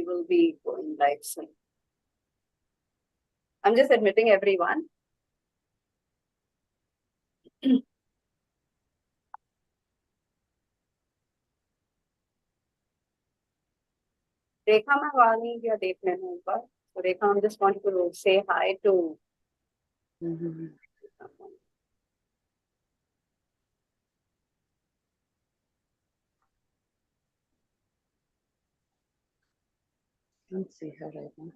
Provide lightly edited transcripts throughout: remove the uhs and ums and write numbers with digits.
will be going live soon. I'm just admitting everyone. Rekha मैं वाली या देख लेना एक बार. So Rekha, I just want to say hi to. Don't see her right now.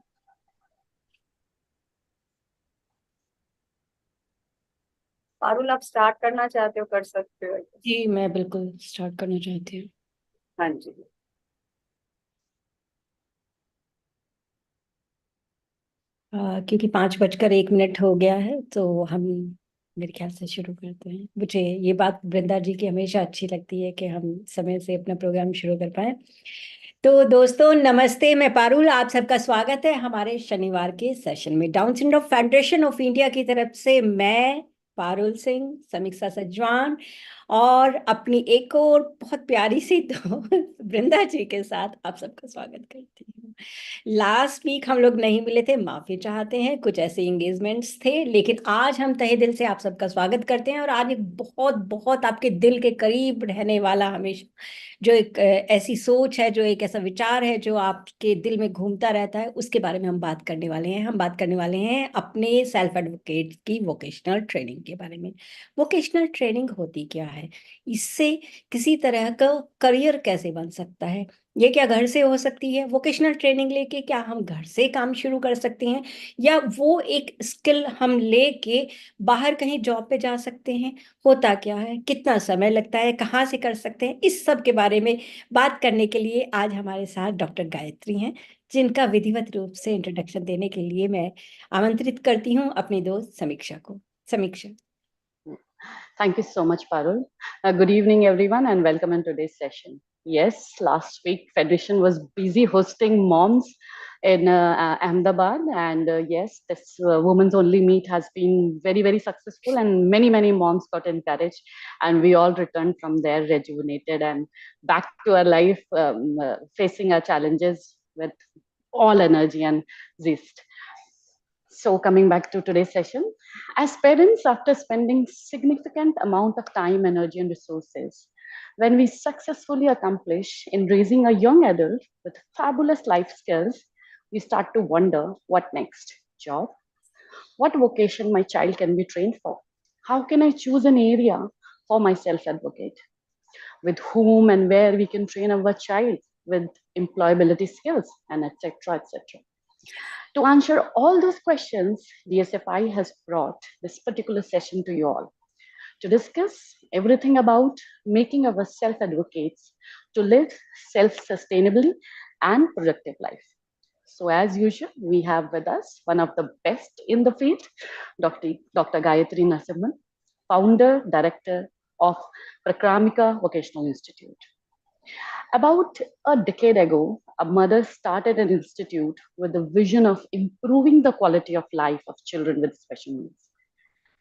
Parul, आप start करना चाहते हो कर सकते हो. जी मैं बिल्कुल स्टार्ट करना चाहती हूँ. हाँ जी. क्योंकि 5:01 हो गया है तो हम मेरे ख्याल से शुरू करते हैं. मुझे ये बात वृंदा जी की हमेशा अच्छी लगती है कि हम समय से अपना प्रोग्राम शुरू कर पाए. तो दोस्तों नमस्ते, मैं पारुल, आप सबका स्वागत है हमारे शनिवार के सेशन में. Down syndrome federation of India की तरफ से मैं पारुल सिंह, समीक्षा सजवान और अपनी एक और बहुत प्यारी सी दोस्त वृंदा जी के साथ आप सबका स्वागत करती हूँ. लास्ट वीक हम लोग नहीं मिले थे, माफी चाहते हैं, कुछ ऐसे एंगेजमेंट्स थे, लेकिन आज हम तहे दिल से आप सबका स्वागत करते हैं. और आज एक बहुत बहुत आपके दिल के करीब रहने वाला, हमेशा जो एक ऐसी सोच है, जो एक ऐसा विचार है जो आपके दिल में घूमता रहता है, उसके बारे में हम बात करने वाले हैं. हम बात करने वाले हैं अपने सेल्फ एडवोकेट की वोकेशनल ट्रेनिंग के बारे में. वोकेशनल ट्रेनिंग होती क्या है, इससे किसी तरह का करियर कैसे बन सकता है, ये क्या घर से हो सकती है, वोकेशनल ट्रेनिंग लेके क्या हम घर से काम शुरू कर सकते हैं, या वो एक स्किल हम लेके बाहर कहीं जॉब पे जा सकते हैं, होता क्या है, कितना समय लगता है, कहाँ से कर सकते हैं, इस सब के बारे में बात करने के लिए आज हमारे साथ डॉक्टर गायत्री हैं, जिनका विधिवत रूप से इंट्रोडक्शन देने के लिए मैं आमंत्रित करती हूँ अपनी दोस्त समीक्षा को. समीक्षा. Thank you so much, Parul. Good evening, everyone, and welcome in today's session. Yes, last week Federation was busy hosting moms in Ahmedabad, and yes, this women's only meet has been very, very successful, and many moms got encouraged, and we all returned from there rejuvenated and back to our life, facing our challenges with all energy and zest. So coming back to today's session, as parents, after spending significant amount of time, energy, and resources, when we successfully accomplish in raising a young adult with fabulous life skills, we start to wonder what next? Job? What vocation my child can be trained for? How can I choose an area for my self-advocate? With whom and where we can train our child with employability skills and etc. etc. To answer all those questions, DSFI has brought this particular session to you all to discuss everything about making our self-advocates to live self-sustainably and productive life. So as usual, we have with us one of the best in the field, Dr. Gayatri Narasimhan, founder, director of Prakramika Vocational Institute. About a decade ago, a mother started an institute with the vision of improving the quality of life of children with special needs,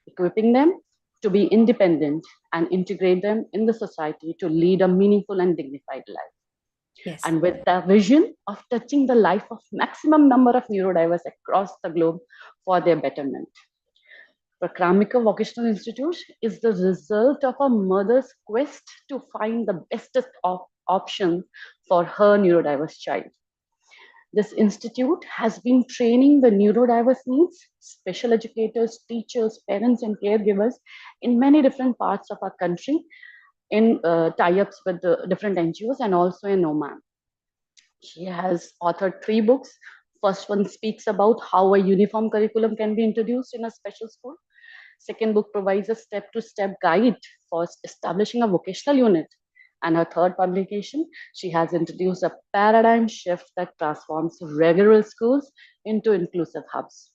equipping them to be independent and integrate them in the society to lead a meaningful and dignified life. Yes. And with the vision of touching the life of maximum number of neurodiverse across the globe for their betterment. Prakramika Vocational Institute is the result of a mother's quest to find the bestest option for her neurodiverse child. This institute has been training the neurodiverse needs, special educators, teachers, parents, and caregivers in many different parts of our country in tie-ups with the different NGOs and also in Oman. She has authored 3 books. First one speaks about how a uniform curriculum can be introduced in a special school. Second book provides a step-to-step guide for establishing a vocational unit. And her third publication, she has introduced a paradigm shift that transforms regular schools into inclusive hubs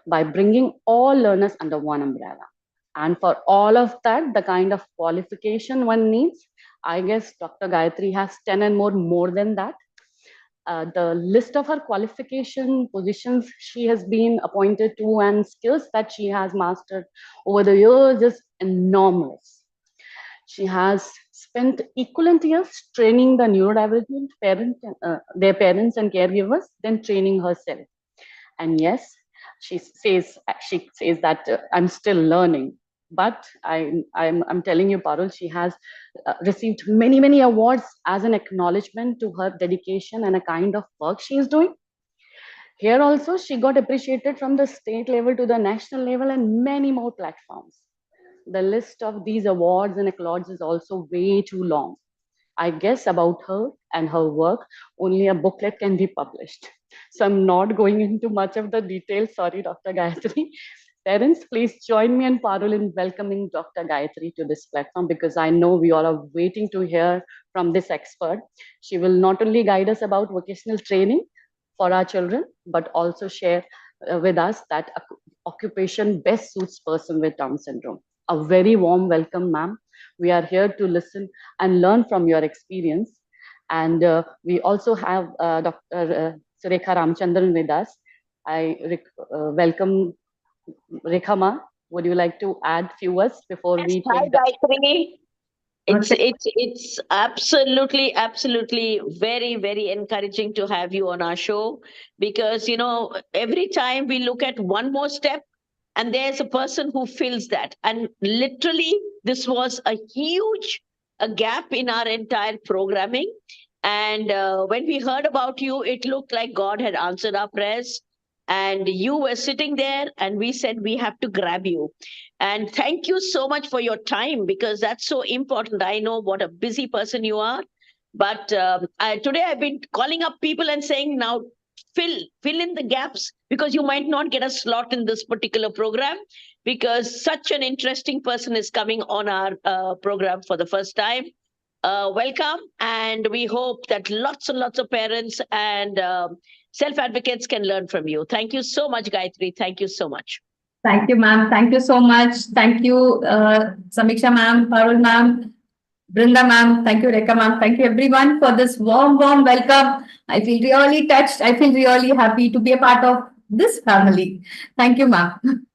by bringing all learners under one umbrella. And for all of that, the kind of qualification one needs, I guess Dr. Gayatri has 10 and more than that. The list of her qualification positions she has been appointed to and skills that she has mastered over the years is enormous. She has spent equivalent years training the neurodivergent their parents and caregivers, then training herself. And yes, she says that I'm still learning. But I'm telling you, Parul, she has received many awards as an acknowledgement to her dedication and a kind of work she is doing. Here also, she got appreciated from the state level to the national level and many more platforms. The list of these awards and accolades is also way too long. I guess about her and her work, only a booklet can be published. So I'm not going into much of the details. Sorry, Dr. Gayatri. Parents, please join me and Parul in welcoming Dr. Gayatri to this platform, because I know we all are waiting to hear from this expert. She will not only guide us about vocational training for our children, but also share with us that occupation best suits person with Down syndrome. A very warm welcome, ma'am. We are here to listen and learn from your experience. And we also have Dr. Surekha Ramchandran with us. I welcome Rekha ma. Would you like to add few words before Yes, we hi take the... Gayatri. It's absolutely very encouraging to have you on our show, because every time we look at one more step and there's a person who fills that, and literally this was a huge a gap in our entire programming. And when we heard about you, it looked like God had answered our prayers, and you were sitting there and we said we have to grab you. And thank you so much for your time, because that's so important. I know what a busy person you are, but today I've been calling up people and saying, now fill in the gaps, because you might not get a slot in this particular program, because such an interesting person is coming on our program for the first time. Welcome, and we hope that lots and lots of parents and self advocates can learn from you. Thank you so much, Gayatri. Thank you so much. Thank you, ma'am. Thank you so much. Thank you, Samiksha ma'am, Parul ma'am, Brinda ma'am. Thank you, Rekha ma'am. Thank you, everyone, for this warm welcome. I feel really touched. I feel really happy to be a part of this family. Thank you, ma'am.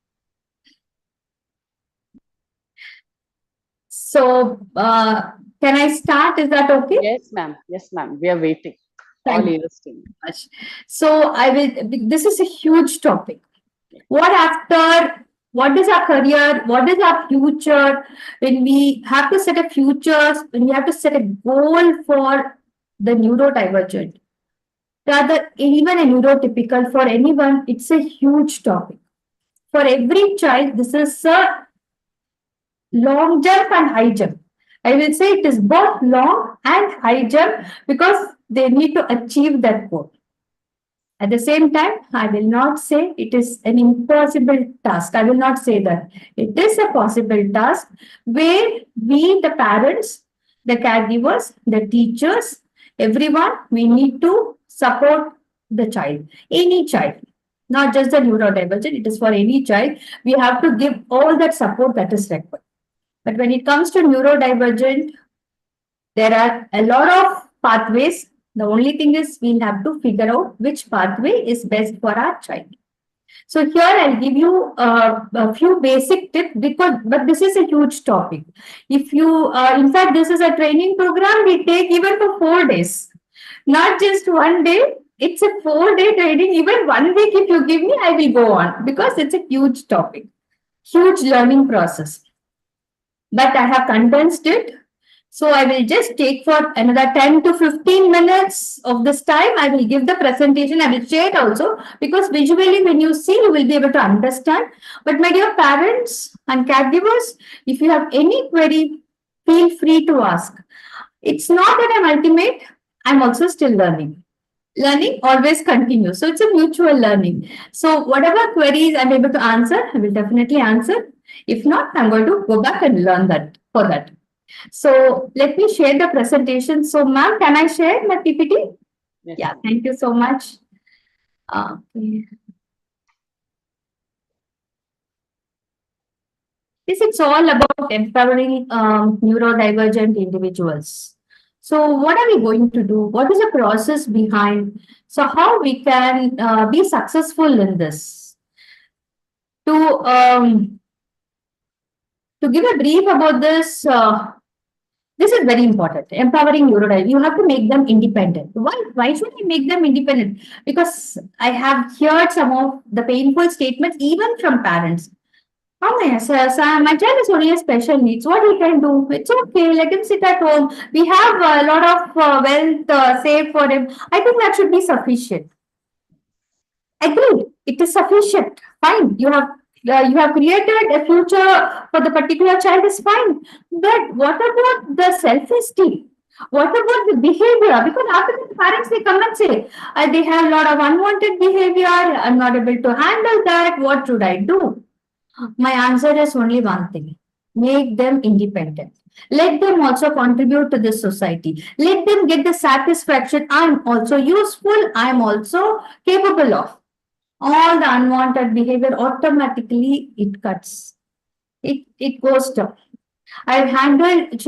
So, can I start? Is that okay? Yes, ma'am. Yes, ma'am. We are waiting. Thank All you ears to you. much. So, I will. This is a huge topic. What after? What is our career? What is our future? When we have to set a futures, when we have to set a goal for the neurodivergent, rather even a neurotypical, for anyone, it's a huge topic. For every child, this is a long jump and high jump. I will say it is both long and high jump, because they need to achieve that goal. At the same time, I will not say it is an impossible task. I will not say that. It is a possible task where we, the parents, the caregivers, the teachers, everyone, we need to support the child, any child, not just the neurodivergent, it is for any child. We have to give all that support that is required. But when it comes to neurodivergent, there are a lot of pathways. The only thing is we'll have to figure out which pathway is best for our child. So here I'll give you a few basic tips, but this is a huge topic. If you, in fact, this is a training program we take even for 4 days, not just one day. It's a 4-day training. Even 1 week, if you give me, I will go on, because it's a huge topic, huge learning process. But I have condensed it. So I will just take for another 10 to 15 minutes of this time. I will give the presentation. I will share it also, because visually when you see, you will be able to understand. But my dear parents and caregivers, if you have any query, feel free to ask. It's not that I'm ultimate. I'm also still learning. Learning always continues. So it's a mutual learning. So whatever queries I'm able to answer, I will definitely answer. If not, I'm going to go back and learn that for that. So let me share the presentation. So ma'am, can I share my PPT? Yes. Yeah, thank you so much. Okay. This is all about empowering neurodivergent individuals. So what are we going to do? What is the process behind? So how we can be successful in this? To give a brief about this, This is very important. Empowering neurodivergent. You have to make them independent. Why should I make them independent? Because I have heard some of the painful statements even from parents. Oh yes, my child is only a special needs. What he can do? It's okay. Let him sit at home. We have a lot of wealth saved for him. I think that should be sufficient. Agreed. It is sufficient. Fine. You have created a future for the particular child is fine. But what about the self-esteem? What about the behavior? Because after the parents they come and say, they have a lot of unwanted behavior. I'm not able to handle that. What should I do? My answer is only one thing. Make them independent. Let them also contribute to this society. Let them get the satisfaction. I'm also useful. I'm also capable of. All the unwanted behavior automatically it cuts. It goes down. I've handled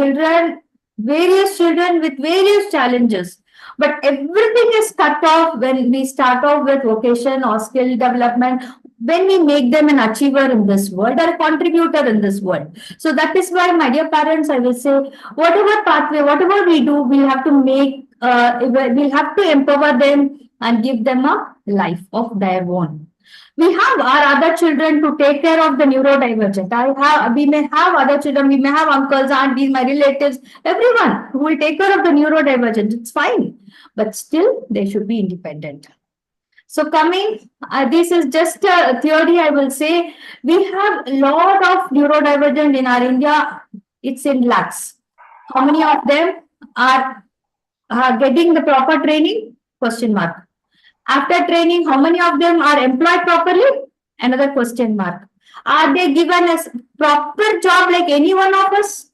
various children with various challenges, but everything is cut off when we start off with vocation or skill development, when we make them an achiever in this world or a contributor in this world. So that is why, my dear parents, I will say, whatever pathway, whatever we do, we'll have to we'll have to empower them and give them a life of their own. We have our other children to take care of the neurodivergent. We may have other children, we may have uncles, aunties, my relatives, everyone who will take care of the neurodivergent. It's fine, but still they should be independent. So this is just a theory, I will say. We have a lot of neurodivergent in our India. It's in lakhs. How many of them are getting the proper training? Question mark. After training, how many of them are employed properly? Another question mark. Are they given a proper job like any one of us?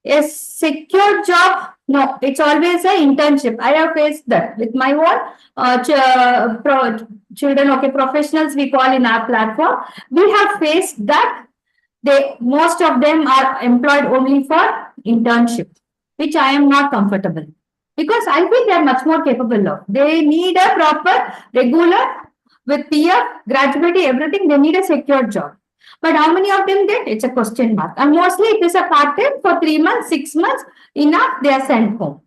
A secure job? No, it's always an internship. I have faced that with my own children, okay, professionals we call in our platform. We have faced that most of them are employed only for internship, which I am not comfortable. Because I think they are much more capable of. They need a proper, regular, with PF, gratuity, everything. They need a secure job. But how many of them get? It's a question mark. And mostly it is a part-time for 3 months, 6 months. Enough, they are sent home.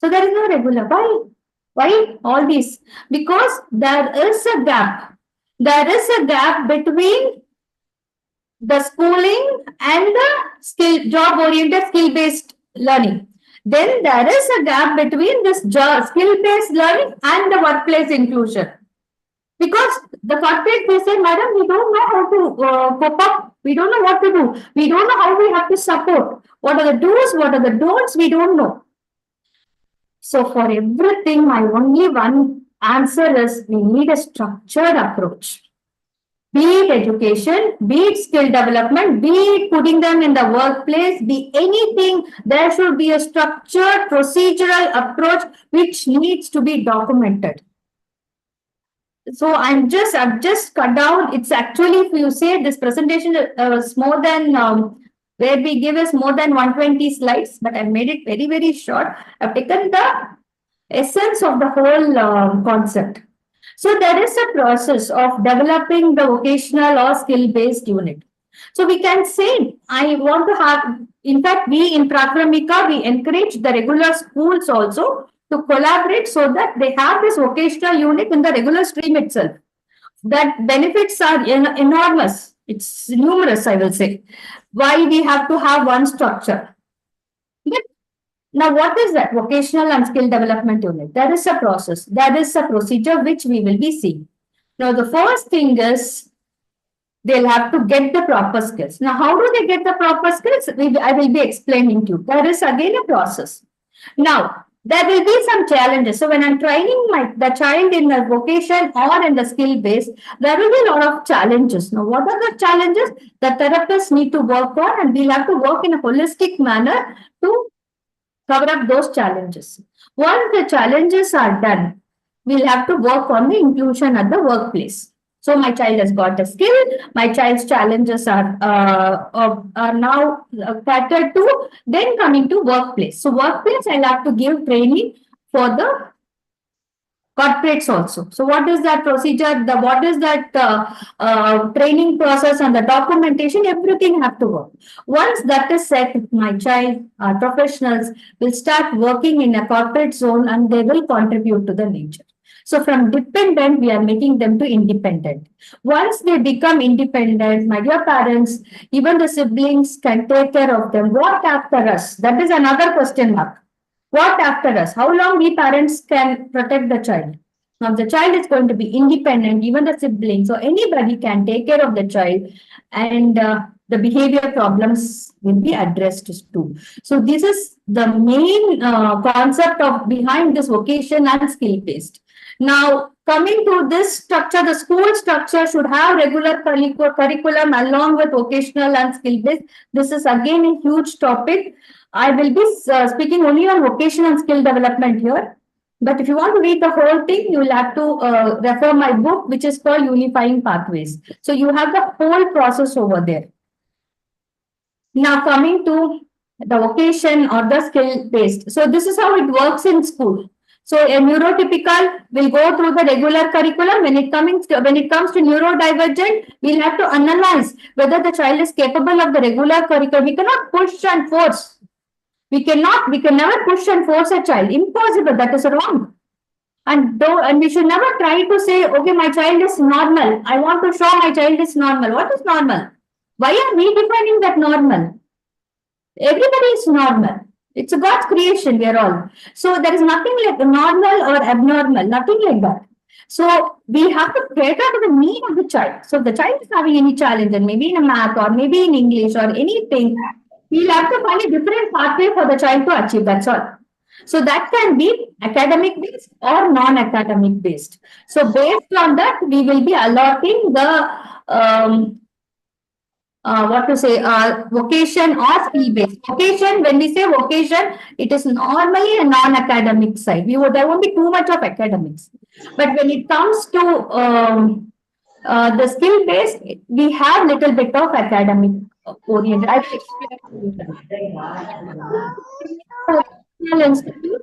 So there is no regular. Why? Why all this? Because there is a gap. There is a gap between the schooling and the job-oriented, skill-based learning. Then there is a gap between this skill-based learning and the workplace inclusion. Because the corporate they say, madam, we don't know how to cope up. We don't know what to do. We don't know how we have to support. What are the do's? What are the don'ts? We don't know. So for everything, my only one answer is we need a structured approach. Be it education, be it skill development, be it putting them in the workplace, be anything, there should be a structured procedural approach which needs to be documented. So I've just cut down. It's actually, if you say this presentation was more than where we give us more than 120 slides, but I've made it very, very short. I've taken the essence of the whole concept. So there is a process of developing the vocational or skill-based unit. So we can say, I want to have, in fact, we in Prakramika, we encourage the regular schools also to collaborate so that they have this vocational unit in the regular stream itself. That benefits are enormous. It's numerous, I will say. Why we have to have one structure. But now, what is that vocational and skill development unit? There is a process. There is a procedure which we will be seeing. Now, the first thing is they'll have to get the proper skills. Now, how do they get the proper skills? I will be explaining to you. There is again a process. Now, there will be some challenges. So when I'm training the child in the vocation or in the skill base, there will be a lot of challenges. Now, what are the challenges? The therapists need to work on, and we'll have to work in a holistic manner to cover up those challenges. Once the challenges are done, we'll have to work on the inclusion at the workplace. So my child has got a skill. My child's challenges are now catered to. Then coming to workplace. So workplace, I'll have to give training for the corporates also. So what is that procedure? What is that training process and the documentation? Everything have to work. Once that is set, my child, professionals will start working in a corporate zone and they will contribute to the nature. So from dependent, we are making them to independent. Once they become independent, my dear parents, even the siblings can take care of them. What after us? That is another question mark. What after us? How long we parents can protect the child? Now the child is going to be independent, even the siblings or anybody can take care of the child, and the behavior problems will be addressed too. So this is the main concept of behind this vocation and skill based. Now, coming to this structure, the school structure should have regular curriculum along with vocational and skill based. This is again a huge topic. I will be speaking only on vocational and skill development here. But if you want to read the whole thing, you will have to refer my book, which is called Unifying Pathways. So you have the whole process over there. Now coming to the vocation or the skill based. So this is how it works in school. So a neurotypical will go through the regular curriculum. When it comes to neurodivergent, we'll have to analyze whether the child is capable of the regular curriculum. We cannot push and force. We can never push and force a child. Impossible. That is wrong. And we should never try to say, okay, my child is normal. I want to show my child is normal. What is normal? Why are we defining that normal? Everybody is normal. It's a God's creation, we are all. So there is nothing like normal or abnormal, nothing like that. So we have to cater to the need of the child. So if the child is having any challenge, and maybe in a math or maybe in English or anything, we'll have to find a different pathway for the child to achieve. That's all. So that can be academic based or non-academic based. So based on that, we will be allotting the vocation or skill based. Vocation, when we say vocation, it is normally a non-academic side. There won't be too much of academics. But when it comes to the skill based, we have little bit of academic oriented. I will explain.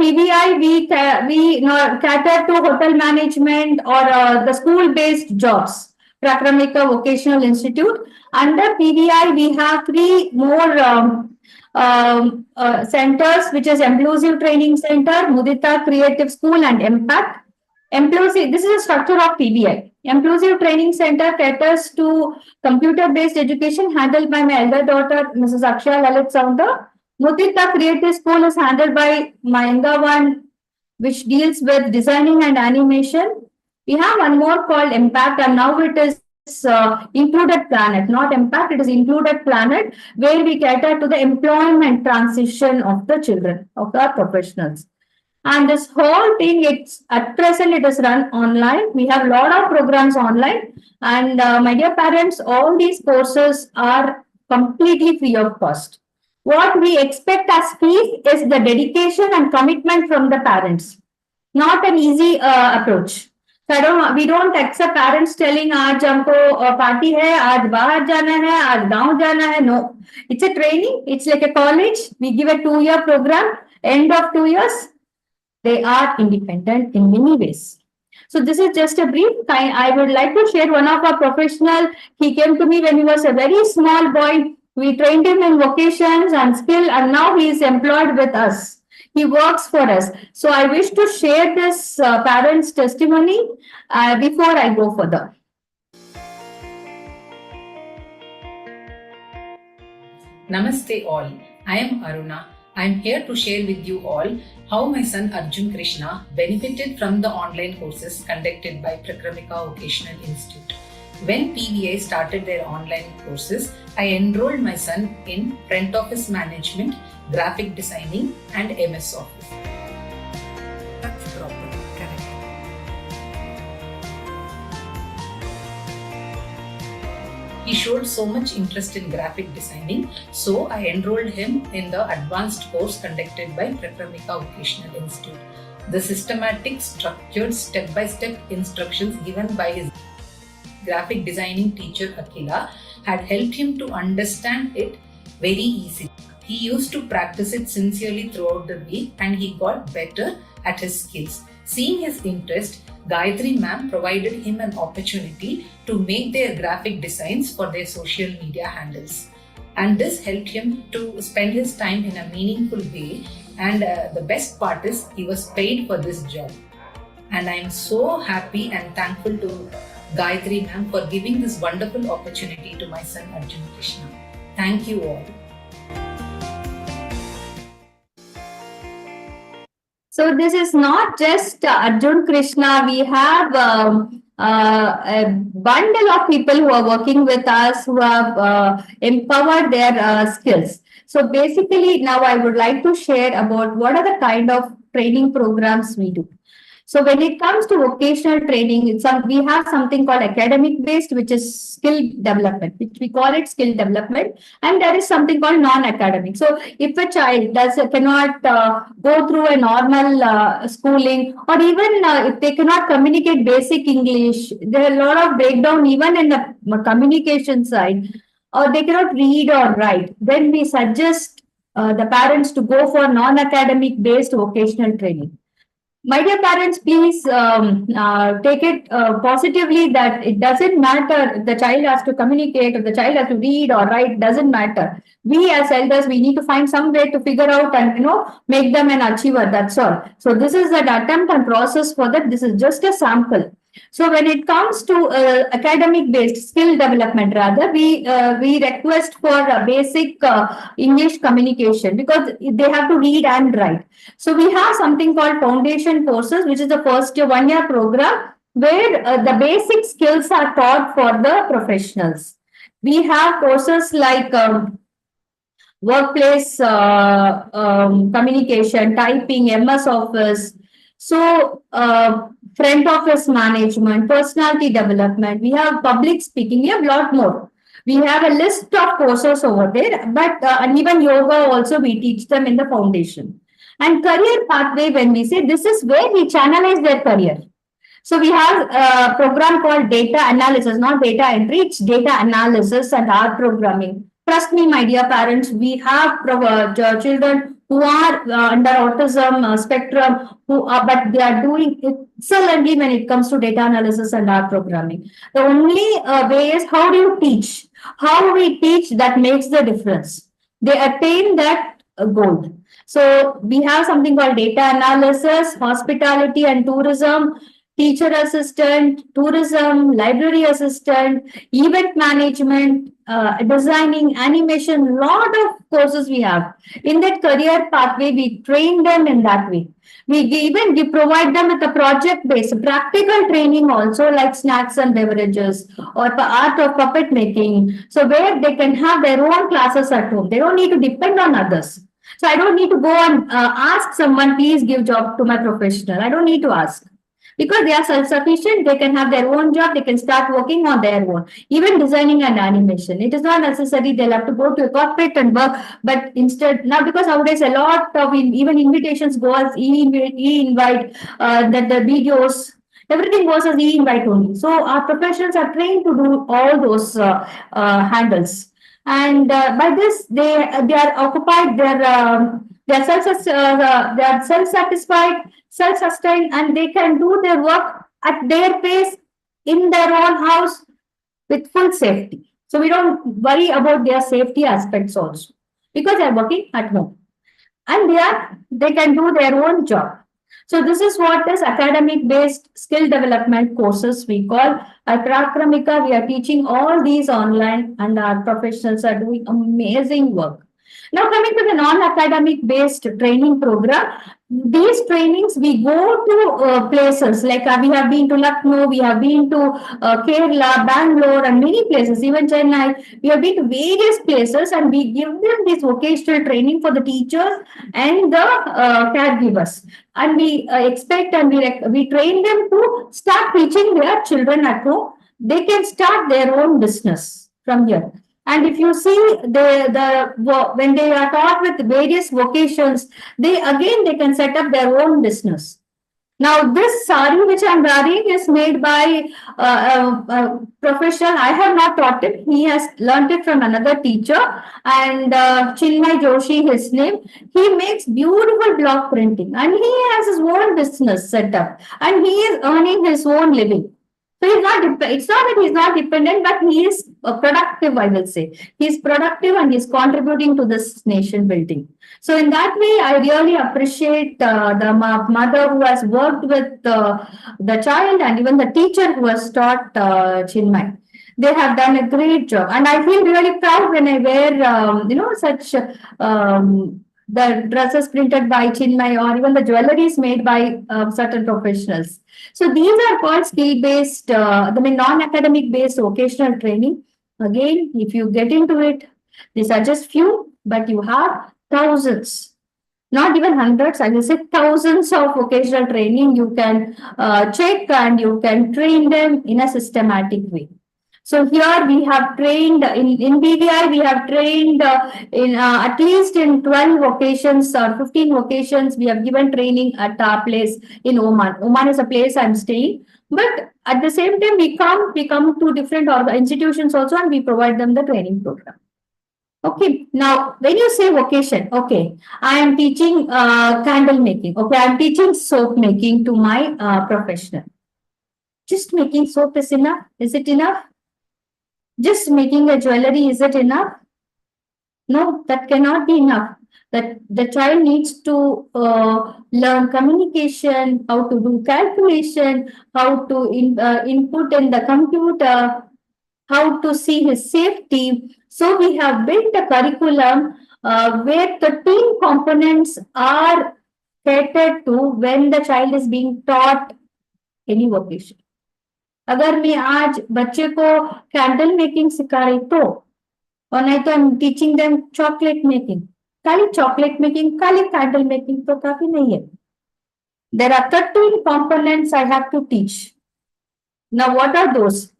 PVI, we cater to hotel management or the school-based jobs. Prakramika Vocational Institute. Under PVI, we have 3 more centers, which is Inclusive Training Center, Mudita Creative School, and Impact. Inclusive, this is a structure of PVI. Inclusive Training Center caters to computer-based education handled by my elder daughter, Mrs. Akshaya Lalit Saundar. Mudita Creative School is handled by my younger one, which deals with designing and animation. We have one more called Impact, and now it is Included Planet, not Impact, it is Included Planet, where we cater to the employment transition of the children, of our professionals. And this whole thing, at present, it is run online. We have a lot of programs online. And my dear parents, all these courses are completely free of cost. What we expect as fees is the dedication and commitment from the parents. Not an easy approach. So we don't accept parents telling, "Aaj humko party hai, aaj bahar jana hai, aaj gaon jana hai." No, it's a training. It's like a college. We give a 2-year program. End of 2 years, they are independent in many ways. So this is just a brief. I would like to share one of our professional. He came to me when he was a very small boy. We trained him in vocations and skill, and now he is employed with us. He works for us. So I wish to share this parent's testimony before I go further. Namaste all. I am Aruna. I am here to share with you all how my son Arjun Krishna benefited from the online courses conducted by Prakramika Vocational Institute. When PVI started their online courses, I enrolled my son in front office management, graphic designing, and MS Office. That's proper, correct. He showed so much interest in graphic designing, so I enrolled him in the advanced course conducted by Prakramika Vocational Institute. The systematic, structured, step-by-step instructions given by his graphic designing teacher Akila had helped him to understand it very easily. He used to practice it sincerely throughout the week and he got better at his skills. Seeing his interest, Gayatri ma'am provided him an opportunity to make their graphic designs for their social media handles. And this helped him to spend his time in a meaningful way. And the best part is he was paid for this job. And I am so happy and thankful to Gayatri ma'am for giving this wonderful opportunity to my son Arjun Krishna. Thank you all. So this is not just Arjun Krishna. We have a bundle of people who are working with us who have empowered their skills. So basically, now I would like to share about what are the kind of training programs we do. So when it comes to vocational training, we have something called academic based, which is skill development, which we call it skill development, and there is something called non-academic. So if a child cannot go through a normal schooling, or even if they cannot communicate basic English, there are a lot of breakdown even in the communication side, or they cannot read or write, then we suggest the parents to go for non-academic based vocational training. My dear parents, please take it positively that it doesn't matter if the child has to communicate, if the child has to read or write, doesn't matter. We as elders, we need to find some way to figure out and make them an achiever. That's all. So this is an attempt and process for that. This is just a sample. So when it comes to academic based skill development, rather we request for basic English communication, because they have to read and write. So we have something called foundation courses, which is the first year 1 year program where the basic skills are taught for the professionals. We have courses like workplace communication, typing, MS Office. So front office management, personality development, we have public speaking, we have a lot more. We have a list of courses over there, but and even yoga also we teach them in the foundation. And career pathway, when we say, this is where we channelize their career. So we have a program called data analysis, not data entry, it's data analysis and R programming. Trust me, my dear parents, we have children who are under autism spectrum, but they are doing excellently when it comes to data analysis and R programming. The only way is, how do you teach? How we teach, that makes the difference. They attain that goal. So we have something called data analysis, hospitality and tourism, teacher assistant, tourism, library assistant, event management, designing, animation, lot of courses we have. In that career pathway, we train them in that way. We even provide them with a project-based practical training also, like snacks and beverages or the art of puppet making. So where they can have their own classes at home. They don't need to depend on others. So I don't need to go and ask someone, please give job to my professional. I don't need to ask. Because they are self-sufficient, they can have their own job, they can start working on their own. Even designing and animation. It is not necessary they'll have to go to a corporate and work, but instead, now because nowadays a lot of even invitations go as e-invite, that the videos, everything goes as e-invite only. So our professionals are trained to do all those handles. And by this, they are occupied, they are self-satisfied, self-sustained, and they can do their work at their pace in their own house with full safety. So we don't worry about their safety aspects also, because they are working at home and they can do their own job. So this is what is academic based skill development courses we call. At Prakramika, we are teaching all these online, and our professionals are doing amazing work. Now coming to the non-academic based training program, these trainings we go to places like we have been to Lucknow, we have been to Kerala, Bangalore, and many places, even Chennai. We have been to various places, and we give them this vocational training for the teachers and the caregivers. And we expect and we train them to start teaching their children at home. They can start their own business from here. And if you see when they are taught with various vocations, they can set up their own business. Now, this sari which I'm wearing is made by professional. I have not taught it. He has learned it from another teacher. And Chinmay Joshi, his name. He makes beautiful block printing. And he has his own business set up. And he is earning his own living. So he's not, it's not that he's not dependent, but he is productive, I will say. He's productive and he's contributing to this nation building. So in that way, I really appreciate the mother who has worked with the child and even the teacher who has taught Chinmay. They have done a great job, and I feel really proud when I wear, such the dresses printed by Chinmay or even the jewelries made by certain professionals. So these are called skill-based, non-academic based vocational training. Again, if you get into it, these are just few, but you have thousands, not even hundreds, I will say thousands of vocational training you can check and you can train them in a systematic way. So here we have trained in BVI, we have trained in at least in 12 vocations or 15 vocations. We have given training at our place in Oman. Oman is a place I'm staying. But at the same time, we come to different institutions also and we provide them the training program. Okay, now when you say vocation, okay, I am teaching candle making. Okay, I am teaching soap making to my professional. Just making soap is enough? Is it enough? Just making a jewelry, is it enough? No, that cannot be enough. That the child needs to learn communication, how to do calculation, how to input in the computer, how to see his safety. So we have built a curriculum where the team components are catered to when the child is being taught any vocation. अगर मैं आज बच्चे को candle making सिखा रही तो, और नहीं तो I am teaching them chocolate making, खाली चॉकलेट मेकिंग, खाली कैंडल मेकिंग तो काफी नहीं है. There are 13 components I have to teach. Now, what are those?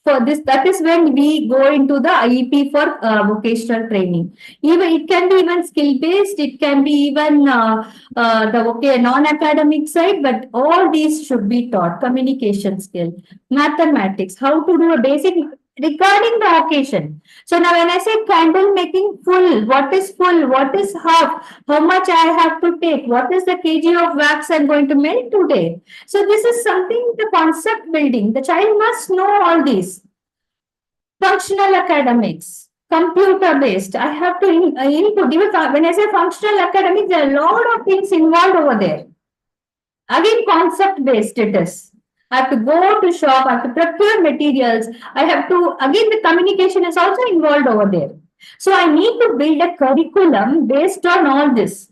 For this, that is when we go into the IEP for vocational training. Even it can be even skill based, it can be even the non-academic side, but all these should be taught. Communication skill, mathematics, how to do a basic regarding the occasion. So now when I say candle making full, what is full, what is half, how much I have to take, what is the kg of wax I'm going to melt today. So this is something, the concept building. The child must know all these. Functional academics, computer based. I have to input. Even when I say functional academics, there are a lot of things involved over there. Again, concept based it is. I have to go to shop, I have to procure materials. I have to, again, the communication is also involved over there. So I need to build a curriculum based on all this.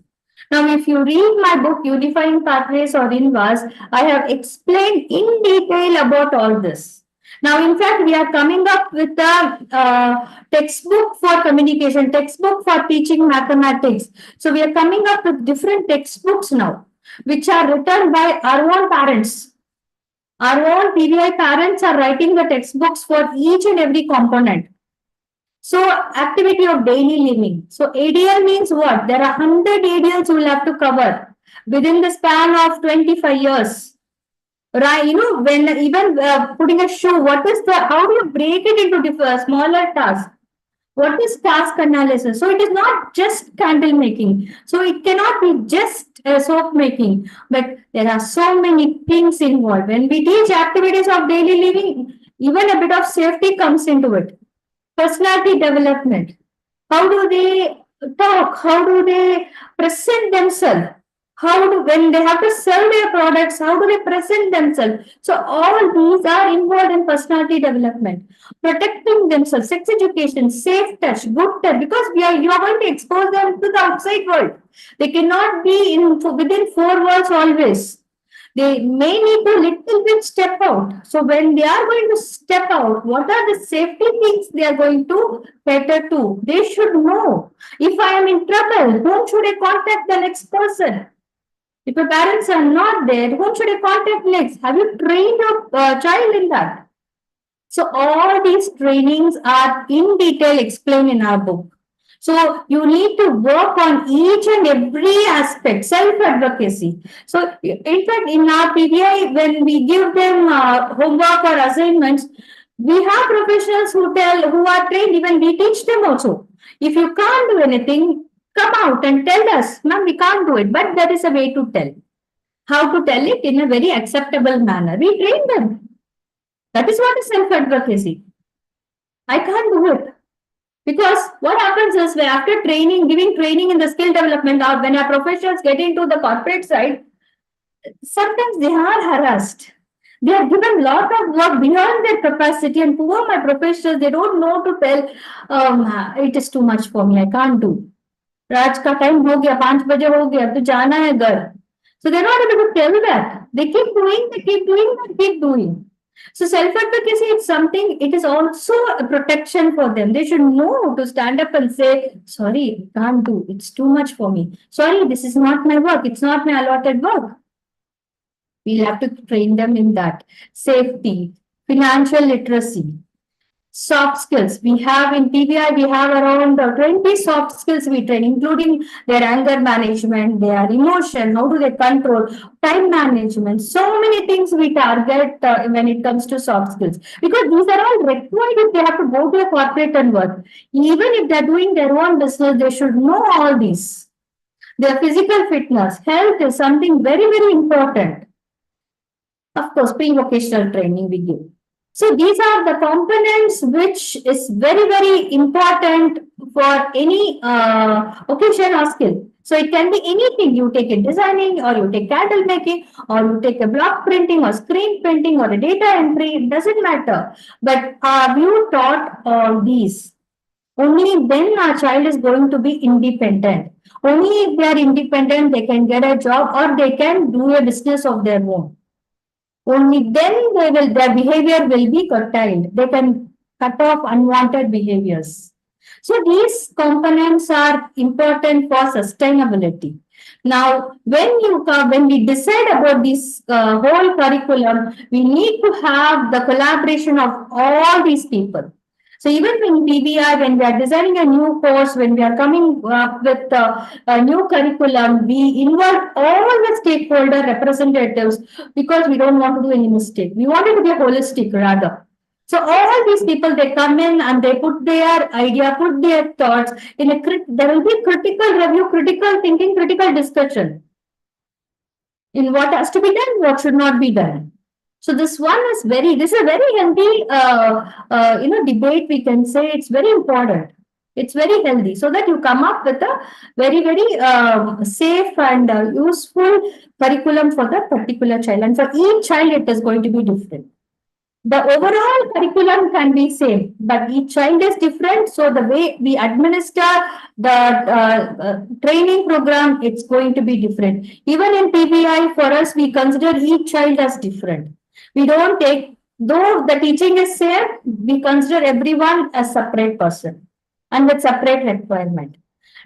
Now, if you read my book, Unifying Pathways or INVAS, I have explained in detail about all this. Now, in fact, we are coming up with a textbook for communication, textbook for teaching mathematics. So we are coming up with different textbooks now, which are written by our own parents. Our own PVI parents are writing the textbooks for each and every component. So, activity of daily living. So, ADL means what? There are 100 ADLs you will have to cover within the span of 25 years. Right? You know, when even putting a shoe, what is the, how do you break it into smaller tasks? What is task analysis? So it is not just candle making. So it cannot be just soap making, but there are so many things involved. When we teach activities of daily living, even a bit of safety comes into it. Personality development. How do they talk? How do they present themselves? How do, when they have to sell their products, how do they present themselves? So all these are involved in personality development, protecting themselves, sex education, safe touch, good touch, because you are going to expose them to the outside world. They cannot be within four walls always. They may need to little bit step out. So when they are going to step out, what are the safety things they are going to cater to? They should know. If I am in trouble, whom should I contact the next person? If your parents are not there, whom should I contact next? Have you trained your child in that? So all these trainings are in detail explained in our book. So you need to work on each and every aspect, self-advocacy. So in fact, in our PBI, when we give them homework or assignments, we have professionals who are trained, even we teach them also. If you can't do anything, come out and tell us, ma'am, we can't do it, but there is a way to tell. How to tell it in a very acceptable manner. We train them. That is what is self-advocacy. I can't do it. Because what happens is when after training, giving training in the skill development, or when our professionals get into the corporate side, sometimes they are harassed. They are given a lot of work beyond their capacity, and poor my professionals, they don't know to tell, it is too much for me, I can't do. रात का time हो गया 5 बजे हो गया तो जाना है घर. So they're not able to tell that. They keep doing, keep doing. So self-advocacy is something, it is also a protection for them. They should know to stand up and say, sorry, can't do, it's too much for me. Sorry, this is not my work, it's not my allotted work. We'll have to train them in that. Safety, financial literacy, soft skills. We have in PBI, we have around 20 soft skills we train, including their anger management, their emotion, how do they control, time management. So many things we target when it comes to soft skills. Because these are all required if they have to go to a corporate and work. Even if they're doing their own business, they should know all these. Their physical fitness, health is something very, very important. Of course, pre-vocational training we give. So these are the components which is very, very important for any occasion or skill. So it can be anything. You take a designing, or you take candle making, or you take a block printing, or screen printing, or a data entry. It doesn't matter. But have you taught all these? Only then our child is going to be independent. Only if they are independent, they can get a job, or they can do a business of their own. Only then their behavior will be curtailed. They can cut off unwanted behaviors. So these components are important for sustainability. Now, when we decide about this whole curriculum, we need to have the collaboration of all these people. So even in PBI, when we are designing a new course, when we are coming up with a new curriculum, we involve all the stakeholder representatives, because we don't want to do any mistake. We want it to be holistic rather. So all these people, they come in and they put their idea, put their thoughts in there will be critical review, critical thinking, critical discussion in what has to be done, what should not be done. So this is a very healthy, debate, we can say. It's very important. It's very healthy, so that you come up with a very, very safe and useful curriculum for that particular child. And for each child, it is going to be different. The overall curriculum can be same, but each child is different. So the way we administer the training program, it's going to be different. Even in PBI, for us, we consider each child as different. We don't take, though the teaching is same, we consider everyone as separate person and with separate requirement.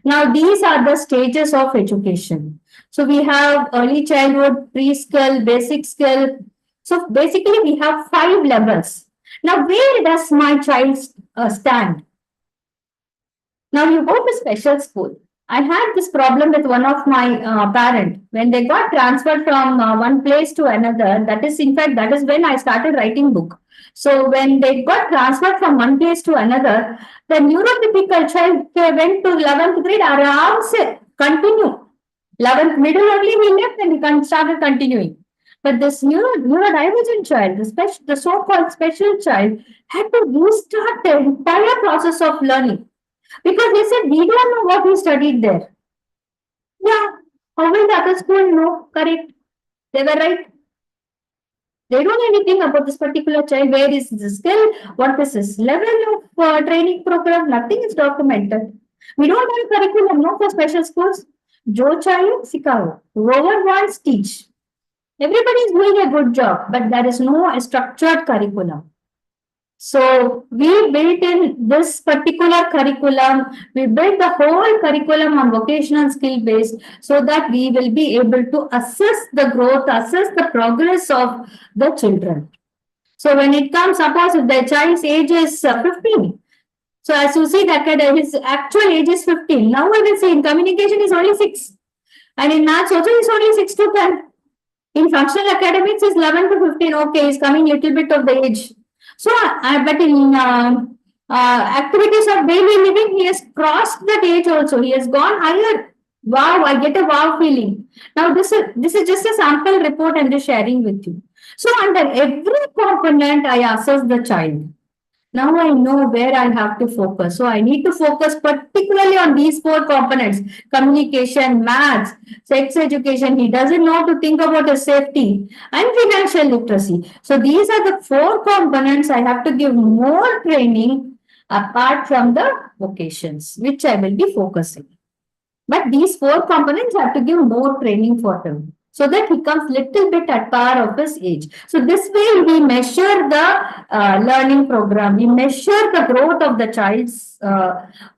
Now, these are the stages of education. So we have early childhood, preschool, basic skill. So basically, we have 5 levels. Now, where does my child stand? Now, you go to special school. I had this problem with one of my parents. When they got transferred from one place to another, that is when I started writing book. So when they got transferred from one place to another, the neurotypical child went to 11th grade, aram se continue. 11th middle only he left and he started continuing. But this neurodivergent child, the so-called special child, had to restart the entire process of learning. Because they said, we don't know what we studied there. Yeah, how will the other school know? Correct. They were right. They don't know anything about this particular child. Where is the skill? What is his level of training program? Nothing is documented. We don't have curriculum, no, for special schools. Jo chahiye, sikao. Whoever wants, teach. Everybody is doing a good job, but there is no structured curriculum. So we built in this particular curriculum, we built the whole curriculum on vocational skill based, so that we will be able to assess the growth, assess the progress of the children. So when it comes, suppose if the child's age is 15, So as you see, that his actual age is 15. Now I will say in communication is only 6. And in maths also is only 6 to 10. In functional academics is 11 to 15. Okay, he's coming little bit of the age. So, but in activities of daily living, he has crossed that age also. He has gone higher. Wow, I get a wow feeling. Now, this is just a sample report I'm just sharing with you. So, under every component, I assess the child. Now I know where I have to focus. So I need to focus particularly on these 4 components: communication, maths, sex education. He doesn't know to think about his safety, and financial literacy. So these are the 4 components I have to give more training apart from the vocations, which I will be focusing. But these 4 components have to give more training for him so that he comes little bit at par of his age. So this way we measure the learning program, we measure the growth of the child's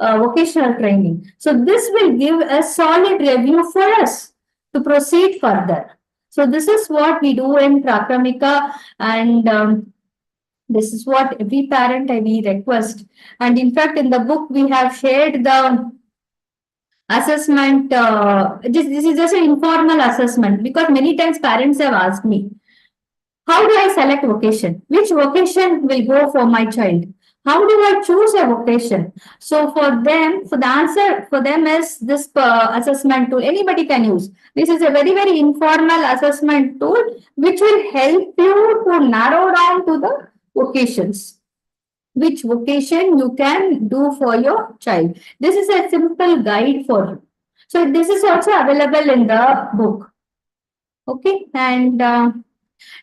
vocational training. So this will give a solid review for us to proceed further. So this is what we do in Prakramika, and this is what every parent we request. And in fact, in the book we have shared the assessment. This is just an informal assessment, because many times parents have asked me, how do I select vocation? Which vocation will go for my child? How do I choose a vocation? So for them, for the answer for them is this assessment tool. Anybody can use. This is a very, very informal assessment tool which will help you to narrow down to the vocations. Which vocation you can do for your child. This is a simple guide for you. So this is also available in the book. Okay, and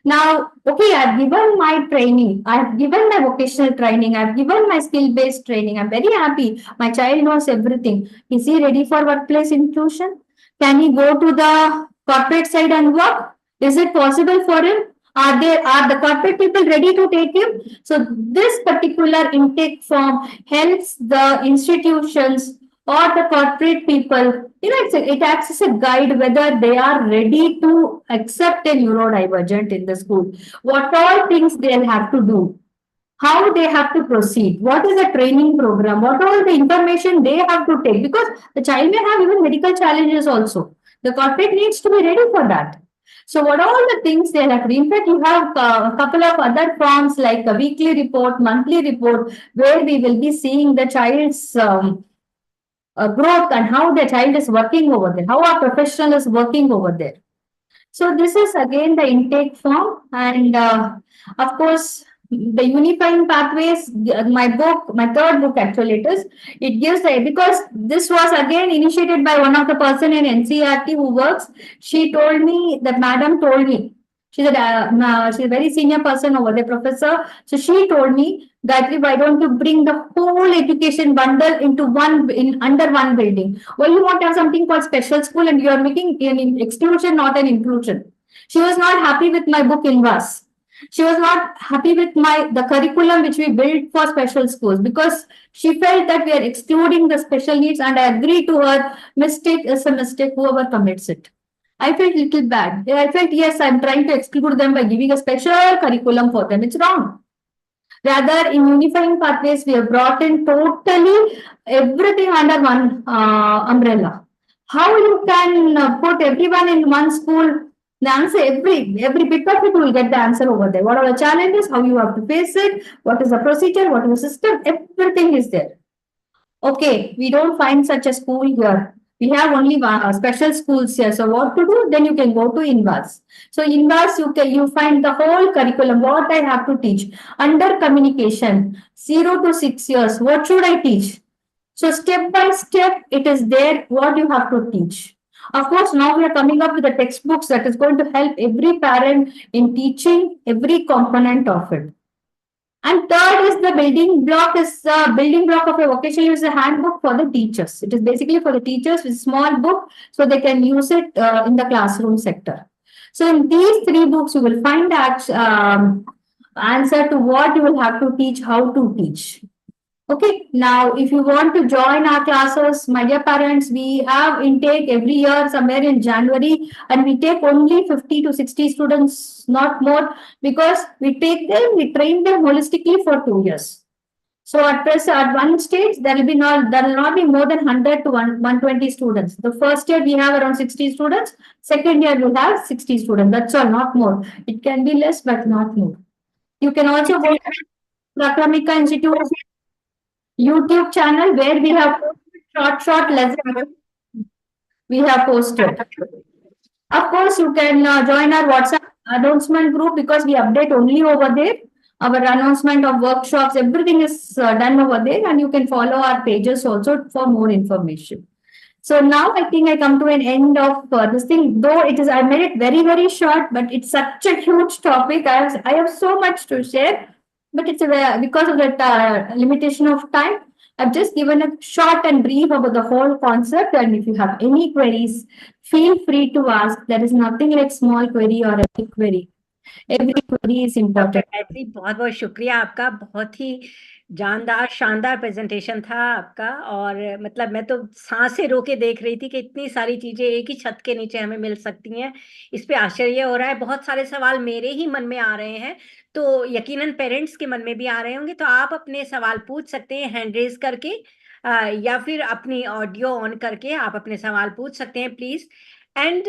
now, okay, I've given my training, I've given my vocational training, I've given my skill-based training. I'm very happy. My child knows everything. Is he ready for workplace inclusion? Can he go to the corporate side and work? Is it possible for him? Are the corporate people ready to take him? So this particular intake form helps the institutions or the corporate people, it acts as a guide whether they are ready to accept a neurodivergent in the school. What all things they'll have to do, how they have to proceed, what is the training program, what all the information they have to take, because the child may have even medical challenges also. The corporate needs to be ready for that. So what all the things they have to do. In fact, you have a couple of other forms like a weekly report, monthly report, where we will be seeing the child's growth and how the child is working over there, how our professional is working over there. So this is again the intake form, and of course the unifying pathways. My book, my third book actually, it gives because this was again initiated by one of the person in NCRT who works. She told me, that madam told me, she's a very senior person over there, professor. So she told me, Gayatri, why don't you bring the whole education bundle into under one building? Why you want to have something called special school and you are making an exclusion, not an inclusion? She was not happy with my book Invas. She was not happy with the curriculum which we built for special schools, because she felt that we are excluding the special needs, and I agree to her. Mistake is a mistake, whoever commits it. I felt little bad. I felt, yes, I'm trying to exclude them by giving a special curriculum for them. It's wrong. Rather, in unifying pathways, we have brought in totally everything under one umbrella. How you can put everyone in one school? The answer, every bit of it, will get the answer over there. What are the challenges? How you have to face it? What is the procedure? What is the system? Everything is there. Okay, we don't find such a school here. We have only special schools here. So what to do? Then you can go to Invas. So Invas, you find the whole curriculum, what I have to teach. Under communication, 0 to 6 years, what should I teach? So step by step, it is there what you have to teach. Of course, now we are coming up with the textbooks that is going to help every parent in teaching every component of it. And third is the building block of a vocational is a handbook for the teachers. It is basically for the teachers with a small book, so they can use it in the classroom sector. So in these 3 books, you will find answer to what you will have to teach, how to teach. Okay, now if you want to join our classes, my dear parents, we have intake every year somewhere in January, and we take only 50 to 60 students, not more, because we train them holistically for 2 years. So at one stage, there will not be more than 100 to 120 students. The first year we have around 60 students. Second year we have 60 students. That's all, not more. It can be less, but not more. You can also go to Prakramika Institute YouTube channel where we have short lessons we have posted. Of course, you can join our WhatsApp announcement group because we update only over there. Our announcement of workshops, everything is done over there, and you can follow our pages also for more information. So now I think I come to an end of this thing. Though I made it very short, but it's such a huge topic. I have so much to share, but because of that limitation of time, I've just given a short and brief about the whole concept. And if you have any queries, feel free to ask. There is nothing like small query or a big query. Every query is important. Gayatri, बहुत बहुत शुक्रिया आपका। बहुत ही जानदार शानदार presentation था आपका। और मतलब मैं तो सांसें रोके देख रही थी कि इतनी सारी चीजें एक ही छत के नीचे हमें मिल सकती हैं। इस पे आश्चर्य हो रहा है। बहुत सारे सवाल मेरे ही मन में आ रहे हैं, तो यकीनन पेरेंट्स के मन में भी आ रहे होंगे। तो आप अपने सवाल पूछ सकते हैं हैंड रेज करके, या फिर अपनी ऑडियो ऑन करके आप अपने सवाल पूछ सकते हैं प्लीज। एंड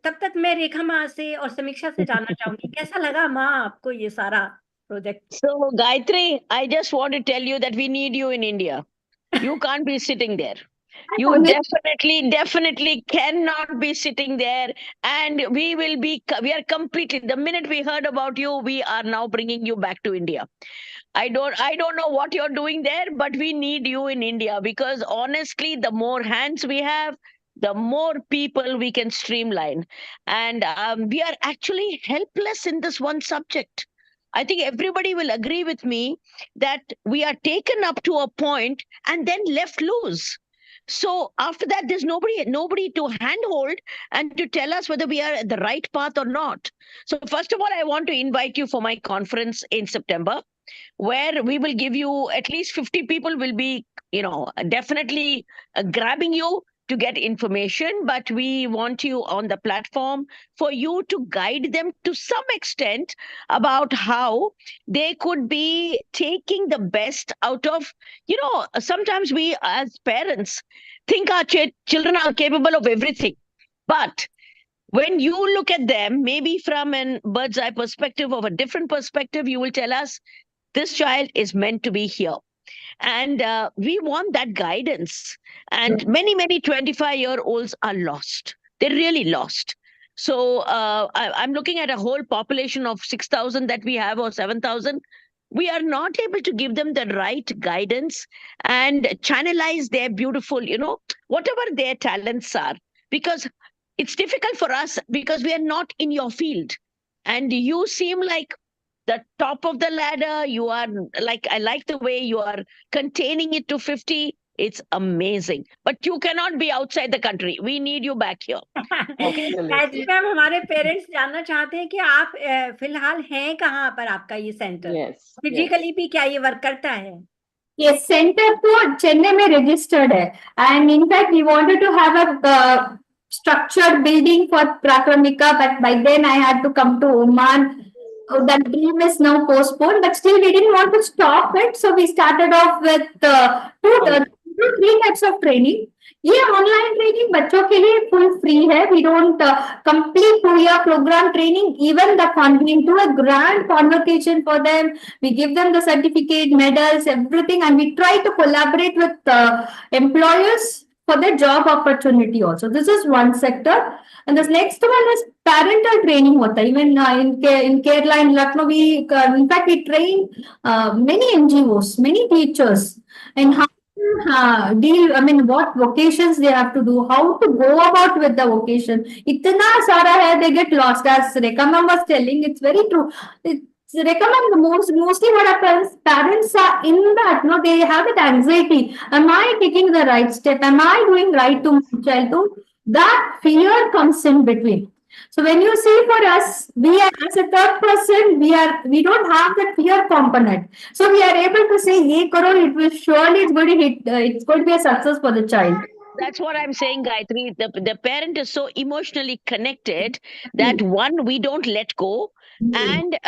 तब तक मैं रेखा माँ से और समीक्षा से जानना चाहूंगी, कैसा लगा माँ आपको ये सारा project? So, Gayatri, I just want to tell you that we need you in India. You can't be sitting there. You definitely cannot be sitting there. And we are completely, the minute we heard about you, we are now bringing you back to India. I don't know what you're doing there, but we need you in India because honestly, the more hands we have, the more people we can streamline. And we are actually helpless in this one subject. I think everybody will agree with me that we are taken up to a point and then left loose. So after that, there's nobody to handhold and to tell us whether we are at the right path or not. So first of all, I want to invite you for my conference in September, where we will give you at least 50 people will be, definitely grabbing you to get information, but we want you on the platform for you to guide them to some extent about how they could be taking the best out of, sometimes we as parents think our children are capable of everything. But when you look at them, maybe from a bird's eye perspective, of a different perspective, you will tell us this child is meant to be here. And we want that guidance. And many 25-year-olds are lost. They're really lost. So I'm looking at a whole population of 6,000 that we have, or 7,000. We are not able to give them the right guidance and channelize their beautiful, whatever their talents are. Because it's difficult for us because we are not in your field. And you seem like the top of the ladder. You are like, I like the way you are containing it to 50. It's amazing. But you cannot be outside the country. We need you back here. Okay. Gayatri ma'am, हमारे parents जानना चाहते हैं कि आप फिलहाल हैं कहाँ पर, आपका ये सेंटर फिजिकली भी क्या ये वर्क करता है? ये सेंटर तो चेन्नई में रजिस्टर्ड है, and in fact we wanted to have a structured building for Prakramika, but by then I had to come to Oman. That dream is now postponed, but still we didn't want to stop it, so we started off with three types of training. ये online training बच्चों के लिए full free है. We don't complete 2-year program training, even the do a grand convocation for them. We give them the certificate, medals, everything, and we try to collaborate with employers for their job opportunity also. This is one sector. And this next one is parental training hota. Even in Kerala, in Lucknow, in fact, we train many NGOs, many teachers, and how to deal, what vocations they have to do, how to go about with the vocation. Itna sara hai, they get lost. As Rekha ma'am was telling, it's very true. Mostly what happens, parents are in that, they have that anxiety. Am I taking the right step? Am I doing right to my child? That fear comes in between. So when you see for us, we are as a third person, we don't have that fear component. So we are able to say, "Ye karo, it will surely it's going to hit. It's going to be a success for the child." That's what I'm saying, Gayatri. The parent is so emotionally connected that one, we don't let go. And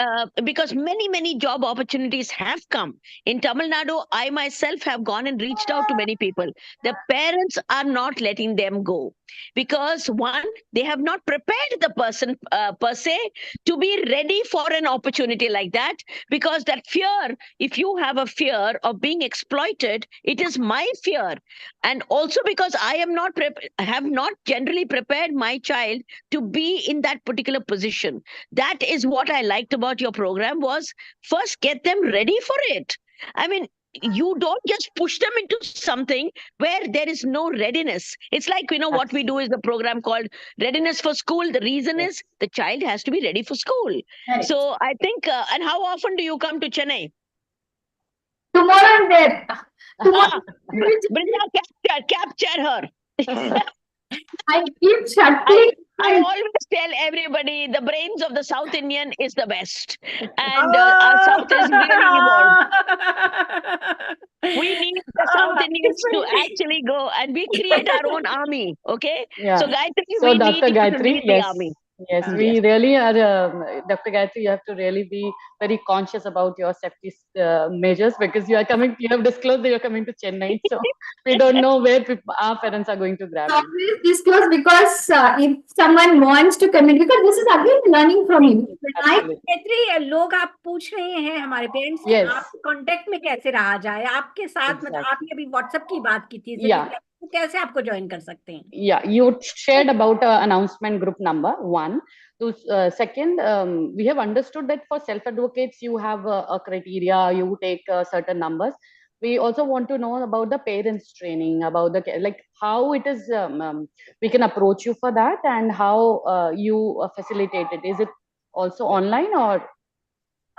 because many job opportunities have come in Tamil Nadu, I myself have gone and reached out to many people. The parents are not letting them go because one, they have not prepared the person per se to be ready for an opportunity like that. Because that fear, if you have a fear of being exploited, it is my fear. And also because I am not have not generally prepared my child to be in that particular position. That is what I liked about your program, was first get them ready for it. I mean, you don't just push them into something where there is no readiness. It's like, what we do is the program called Readiness for School. The reason Yes. is the child has to be ready for school. Right. So I think, and how often do you come to Chennai? Tomorrow I'm there. Tomorrow, Brinda, capture her. I keep shutting. I always tell everybody the brains of the South Indian is the best. And Oh. our South is really evolved. We need the South Indians to actually go and we create our own army. Okay. Yeah. So Gayatri, So we need Dr. you to Gayatri, lead the yes. army. Yes, we really are, Dr. Gayatri, you have to really be very conscious about your safety measures because you have disclosed that you're coming to Chennai. So we don't know where our parents are going to grab you. Always disclose because if someone wants to communicate, because this is again learning from you. Gayatri, लोग आप पूछ रहे हैं हमारे parents से Yes. आप contact में कैसे रहा जाए आपके साथ, मतलब आपने अभी व्हाट्सएप की बात की थी, Yeah. तो कैसे आपको ज्वाइन कर सकते हैं? Yeah, you shared about announcement group number 1. So, second, we have understood that for self-advocates, you have a criteria, you take certain numbers. We also want to know about the parents training, about the, like how it is, we can approach you for that and how you facilitate it. Is it also online or?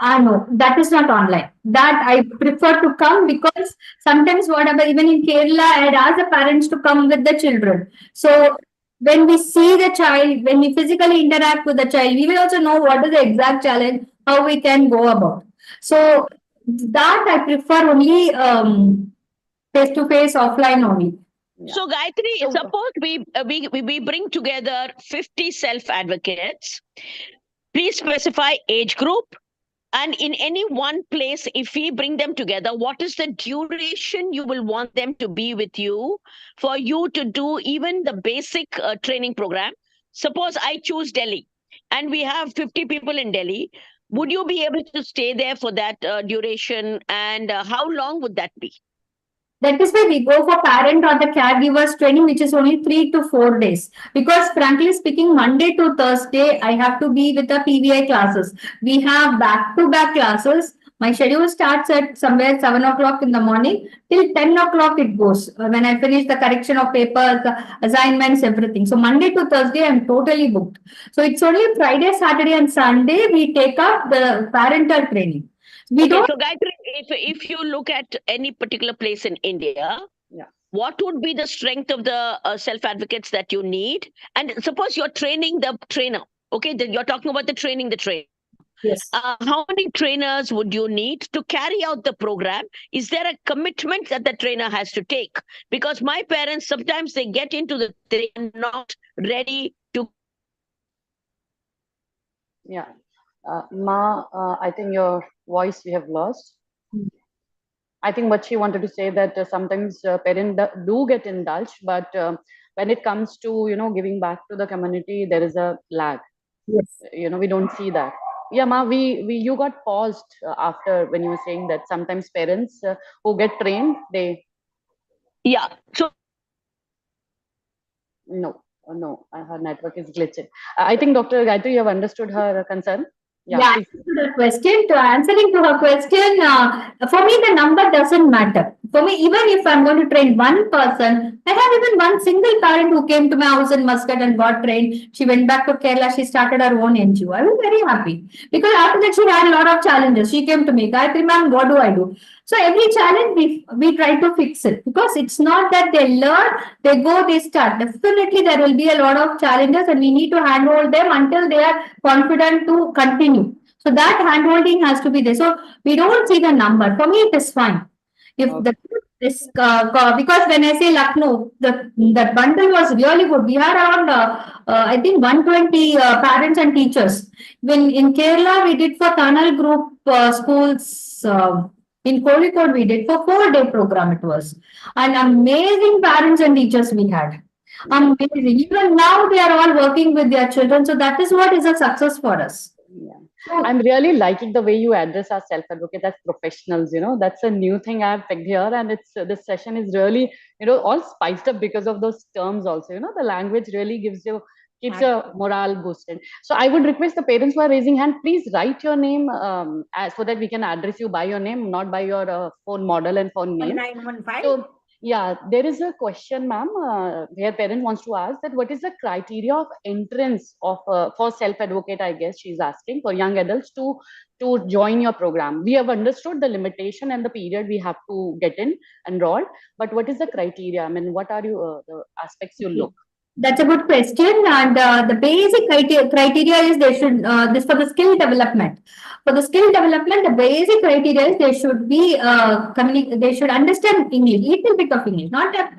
No, that is not online. That I prefer to come because sometimes whatever, even in Kerala, I had asked the parents to come with the children. So when we see the child, when we physically interact with the child, we will also know what is the exact challenge, how we can go about. So that I prefer only face to face, offline only. Yeah. So Gayatri, suppose we bring together 50 self-advocates. Please specify age group. And in any one place, if we bring them together, what is the duration you will want them to be with you for you to do even the basic training program? Suppose I choose Delhi and we have 50 people in Delhi. Would you be able to stay there for that duration? And how long would that be? That is why we go for parent or the caregivers training, which is only 3 to 4 days. Because frankly speaking, Monday to Thursday, I have to be with the PVI classes. We have back-to-back classes. My schedule starts at somewhere 7 o'clock in the morning till 10 o'clock it goes. When I finish the correction of papers, the assignments, everything. So Monday to Thursday, I'm totally booked. So it's only Friday, Saturday and Sunday we take up the parental training. So Gayatri, if you look at any particular place in India, yeah, what would be the strength of the self-advocates that you need? And suppose you're training the trainer, okay? You're talking about the trainer. Yes. How many trainers would you need to carry out the program? Is there a commitment that the trainer has to take? Because my parents, sometimes they get into they're not ready to. Yeah. Ma, I think your voice we have lost. I think what she wanted to say that sometimes parents do get indulged, but when it comes to giving back to the community, there is a lag. Yes. We don't see that. Yeah, Ma, you got paused after when you were saying that sometimes parents who get trained, they. Yeah. So. No, her network is glitching. I think Dr. Gayatri, you have understood her concern. Yeah, to the question, to answering to her question, for me, the number doesn't matter. For me, even if I'm going to train one person, I have even one single parent who came to my house in Muscat and got trained. She went back to Kerala. She started her own NGO. I was very happy because after that, she had a lot of challenges. She came to me, Gayatri ma'am, what do I do? So every challenge we try to fix it because it's not that they learn, they go, they start. Definitely there will be a lot of challenges and we need to handhold them until they are confident to continue. So that handholding has to be there. So we don't see the number. For me, it is fine. If Because when I say Lucknow, that bundle was really good. We had around, I think, 120 parents and teachers. When in Kerala, we did for Tunnel Group schools. In Kozhikode, we did for 4-day program. It was an amazing parents and teachers we had. Amazing. Even now, they are all working with their children. So that is what is a success for us. Yeah. I'm really liking the way you address our self-advocate as professionals. That's a new thing I've picked here, and it's this session is really, all spiced up because of those terms also. The language really keeps your morale boosted. So I would request the parents who are raising hand, please write your name so that we can address you by your name, not by your phone model and phone name. 1915. So yeah, there is a question, ma'am, where parent wants to ask that what is the criteria of entrance of for self-advocate, I guess she's asking, for young adults to join your program. We have understood the limitation and the period we have to get enrolled, but what is the criteria? I mean, what are the aspects you look? That's a good question, and the basic criteria is they should this for the skill development. For the skill development, the basic criteria is they should be they should understand English, little bit of English, not a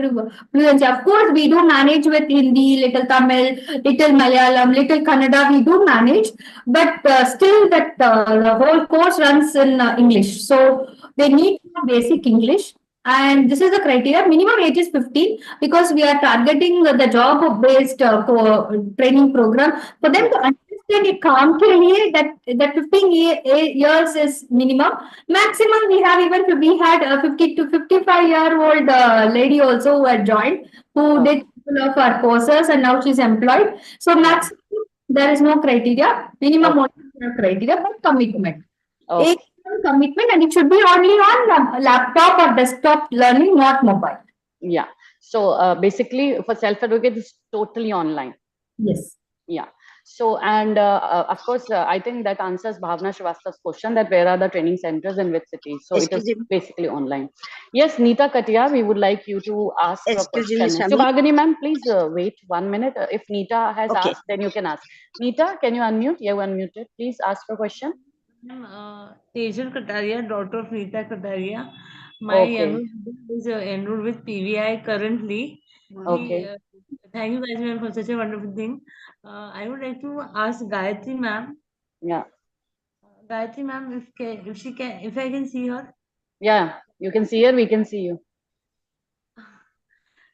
fluency. Of course, we do manage with Hindi, little Tamil, little Malayalam, little Kannada. We do manage, but still that the whole course runs in English. So they need to know basic English. And this is the criteria. Minimum age is 15 because we are targeting the job-based training program for them to understand it calmly that 15 years is minimum. Maximum we had a 50 to 55-year-old lady also who had joined, who did couple of our courses and now she's employed. So maximum there is no criteria. Minimum only criteria, but commitment. Okay. Commitment, and it should be only on laptop or desktop learning, not mobile. Yeah. So basically, for self-advocate, it's totally online. Yes. Yeah. So, and of course, I think that answers Bhavna Srivastav's question that where are the training centers and which cities. So it is basically online. Yes, Neeta Katia, we would like you to ask a question. Subhagini ma'am, please wait 1 minute. If Neeta has asked, then you can ask. Neeta, can you unmute? You unmuted. Please ask your question. Tejal Kataria, daughter of Neeta Kataria. My younger brother is enrolled with PVI currently. Okay. Thank you guys, ma'am, for such a wonderful thing. I would like to ask Gayatri, ma'am. Yeah. Gayatri, ma'am, if I can see her. Yeah, you can see her. We can see you.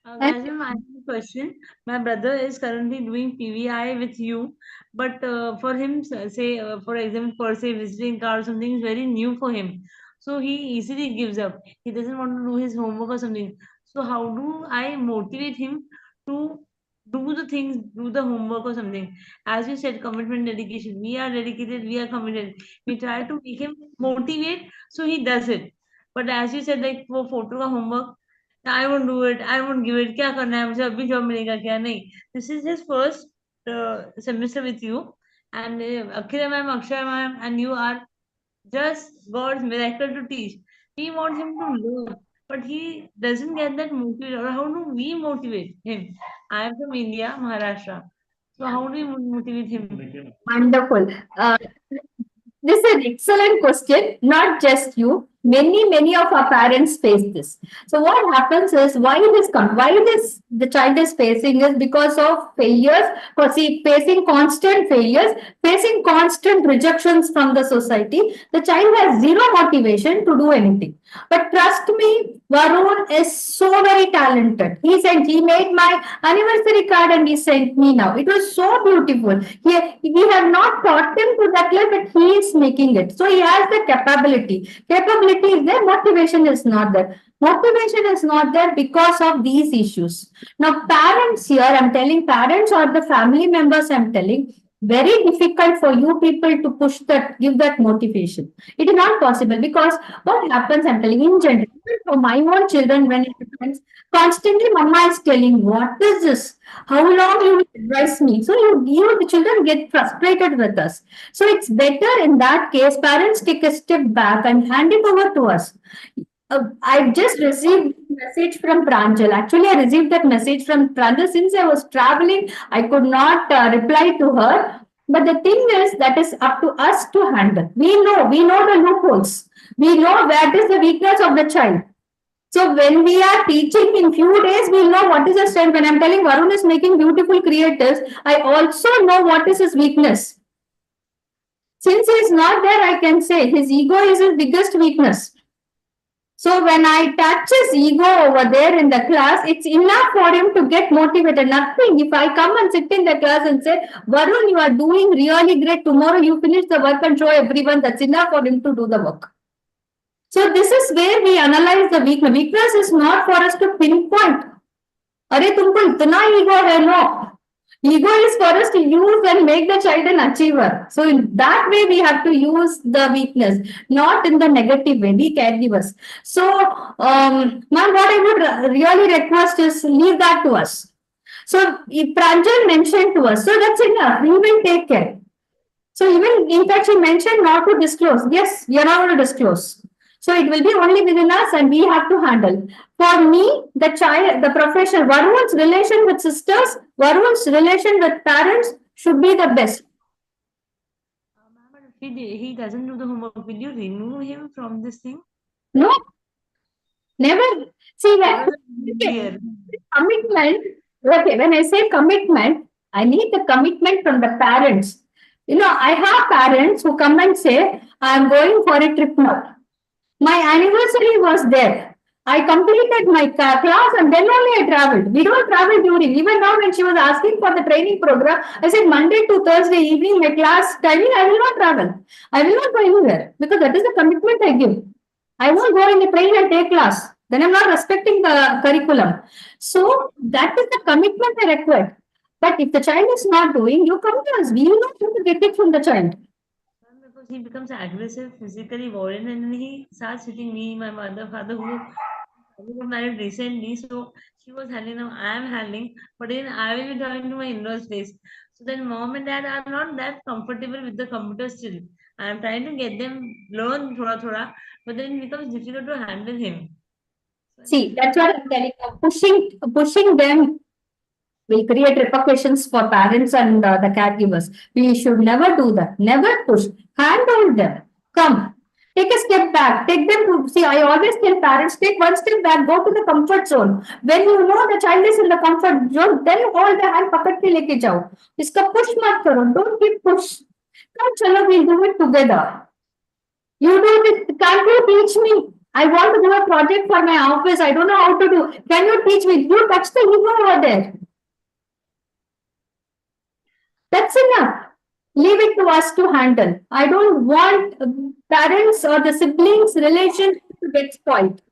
Gayatri, ma'am, I have a question. My brother is currently doing PVI with you, but for him, say, for example, per se, visiting card or something is very new for him. So he easily gives up. He doesn't want to do his homework or something. So how do I motivate him to do the things, do the homework or something? As you said, commitment, dedication. We are dedicated, we are committed. We try to make him motivate so he does it. But as you said, like for photo ka homework, I won't do it, I won't give it, क्या करना है मुझे अभी job मिलेगा क्या नहीं. This is his first semester with you, and Akira ma'am, Akshaya ma'am, and you are just God's miracle to teach. We want him to learn, but he doesn't get that motivation. Or how do we motivate him? I am from India, Maharashtra. So how do we motivate him? Wonderful. This is an excellent question. Not just you. Many of our parents face this. So what happens is why the child is facing is because of failures, facing constant failures, facing constant rejections from the society. The child has zero motivation to do anything. But trust me, Varun is so very talented. He made my anniversary card and he sent me now. It was so beautiful. We have not taught him to that level, but he is making it. So he has the capability. Capability is there, motivation is not there. Motivation is not there because of these issues. Now, parents here, I'm telling parents or the family members, I'm telling, very difficult for you people to give that motivation. It is not possible because what happens, I'm telling, in general, for my own children, when it happens, constantly mama is telling, what is this? How long you will advise me? So the children get frustrated with us. So it's better in that case, parents take a step back and hand it over to us. I just received a message from Pranjal. Actually, I received that message from Pranjal since I was traveling. I could not reply to her. But the thing is, that is up to us to handle. We know the loopholes. We know where is the weakness of the child. So when we are teaching in few days, we'll know what is the strength. When I'm telling Varun is making beautiful creatives, I also know what is his weakness. Since he is not there, I can say his ego is his biggest weakness. So when I touch his ego over there in the class, it's enough for him to get motivated. Nothing. If I come and sit in the class and say, Varun, you are doing really great. Tomorrow you finish the work and show everyone, that's enough for him to do the work. So this is where we analyze the weakness. Weakness is not for us to pinpoint. अरे तुमको इतना ego है, no. Ego is for us to use and make the child an achiever. So in that way, we have to use the weakness, not in the negative way. Be caregivers. So, ma'am, what I would really request is leave that to us. So if Pranjal mentioned to us, so that's enough. We will take care. So even in fact, she mentioned not to disclose. Yes, we are not going to disclose. So it will be only within us and we have to handle. For me, the child, the profession, Varun's relation with sisters, Varun's relation with parents should be the best. Ma'am, if he doesn't do the homework, will you remove him from this thing? No, never. See, when Clear. commitment, okay, when I say commitment, I need the commitment from the parents. You know, I have parents who come and say, I'm going for a trip now. My anniversary was there. I completed my class and then only I traveled. We don't travel during. Even now, when she was asking for the training program, I said Monday to Thursday evening, my class timing, I will not travel. I will not go anywhere because that is the commitment I give. I won't go in the train and take class. Then I'm not respecting the curriculum. So that is the commitment I require. But if the child is not doing, you come to us. We will not have to get it from the child. Because he becomes aggressive, physically violent, and then he starts hitting me, my mother, father, who got married recently. So she was handling, now I am handling, but then I will be talking to my in-laws place. So then mom and dad are not that comfortable with the computer still. I am trying to get them learn thoda, but then it becomes difficult to handle him. See, that's what I'm telling you. Pushing them will create repercussions for parents and the caregivers. We should never do that. Never push. Handhold them. Come. Take a step back. Take them to see. I always tell parents, take one step back, go to the comfort zone. When you know the child is in the comfort zone, then hold the hand, पकड़ के लेके जाओ. इसका push मत करो. Don't give push. Come, chalo, we'll do it together. You do this. Can't you teach me? I want to do a project for my office. I don't know how to do. Can you teach me? You touch the ego over there. That's enough. Leave it to us to handle. I don't want parents or the siblings' relation to get spoiled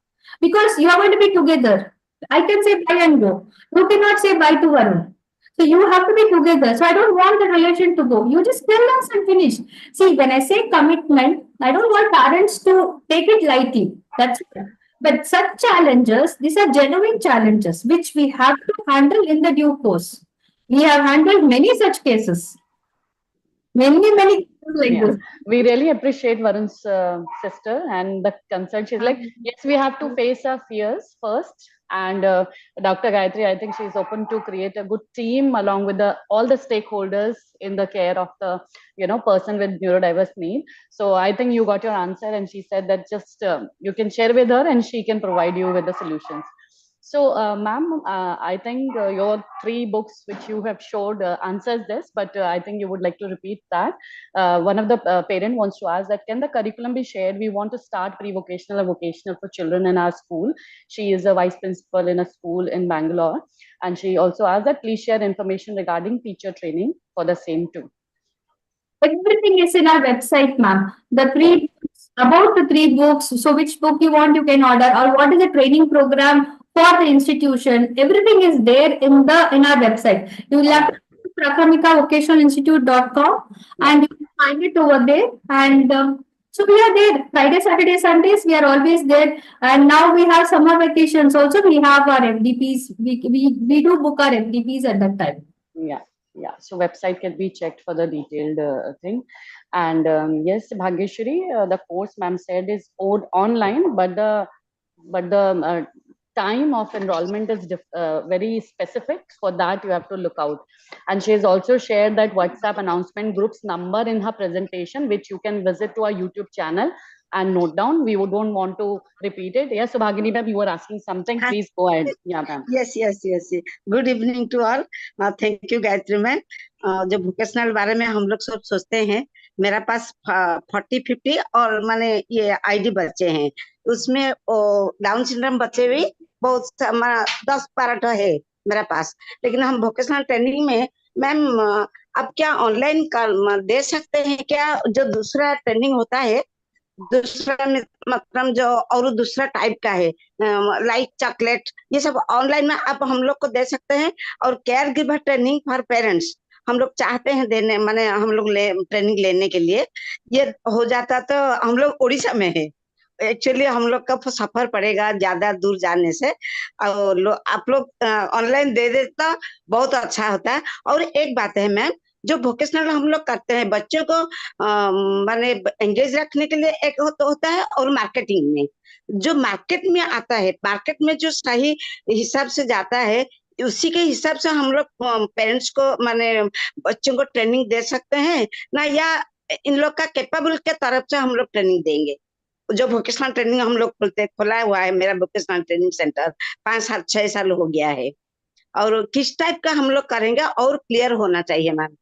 because you are going to be together. I can say bye and go. You cannot say bye to Varun. So you have to be together. So I don't want the relation to go. You just tell us and finish. See, when I say commitment, I don't want parents to take it lightly. That's it. But such challenges, these are genuine challenges which we have to handle in the due course. We have handled many such cases. Many cases like Yeah. this. We really appreciate Varun's sister and the concern. She's like, yes, we have to face our fears first. And Dr. Gayatri, I think she's open to create a good team along with all the stakeholders in the care of the person with neurodiverse need. So I think you got your answer, and she said that just you can share with her and she can provide you with the solutions. So, ma'am, I think your 3 books which you have showed answers this, but I think you would like to repeat that. One of the parent wants to ask that can the curriculum be shared? We want to start pre-vocational or vocational for children in our school. She is a vice principal in a school in Bangalore, and she also asked that please share information regarding teacher training for the same too. Everything is in our website, ma'am. The 3 books, about the 3 books. So which book you want, you can order, or what is the training program for the institution. Everything is there in our website. You will have to prakramikavocationalinstitute.com and you can find it over there. And so we are there Friday, Saturday, Sundays. We are always there. And now we have summer vacations. Also, we have our FDPs. We do book our FDPs at that time. Yeah, so website can be checked for the detailed thing. And yes, Bhagyeshwari, the course ma'am said is online, but the time of enrollment is very specific. For that, you have to look out. And she has also shared that WhatsApp announcement group's number in her presentation, which you can visit to our YouTube channel. and note down. We don't want to repeat it. Yes, Subhagini ma'am, you were asking something. Hi. Please go ahead. Yeah, ma'am. Yes. Good evening to all. Thank you, Gayatri ma'am. जो vocational बारे में हम लोग सब सोचते हैं, मेरा पास 40-50 और माने ये आईडी बच्चे हैं. उसमें डाउन सिंड्रोम बच्चे भी बहुत 10-12 है मेरा पास. लेकिन हम वोकेशनल ट्रेनिंग में मैम अब क्या ऑनलाइन दे सकते हैं क्या? जो दूसरा ट्रेनिंग होता है, दूसरा मतलब जो और दूसरा टाइप का है, लाइक चॉकलेट, ये सब ऑनलाइन में आप हम लोग को दे सकते हैं. और care giver training for parents हम लोग चाहते हैं देने, माने हम लोग ट्रेनिंग लेने के लिए. ये हो जाता तो हम लोग उड़ीसा में है. एक्चुअली हम लोग का सफर पड़ेगा ज्यादा दूर जाने से, और आप लोग ऑनलाइन दे देता बहुत अच्छा होता है. और एक बात है मैम, जो वोकेशनल हम लोग करते हैं बच्चों को माने एंगेज रखने के लिए, एक होता है, और मार्केटिंग में जो मार्केट में आता है, मार्केट में जो सही हिसाब से जाता है, उसी के हिसाब से हम लोग पेरेंट्स को माने बच्चों को ट्रेनिंग दे सकते हैं ना, या इन लोग का कैपेबल के तरफ से हम लोग ट्रेनिंग देंगे? जो वोकेशनल ट्रेनिंग हम लोग खोला हुआ है, मेरा वोकेशनल ट्रेनिंग सेंटर 5-6 साल हो गया है, और किस टाइप का हम लोग करेंगे और क्लियर होना चाहिए मैम.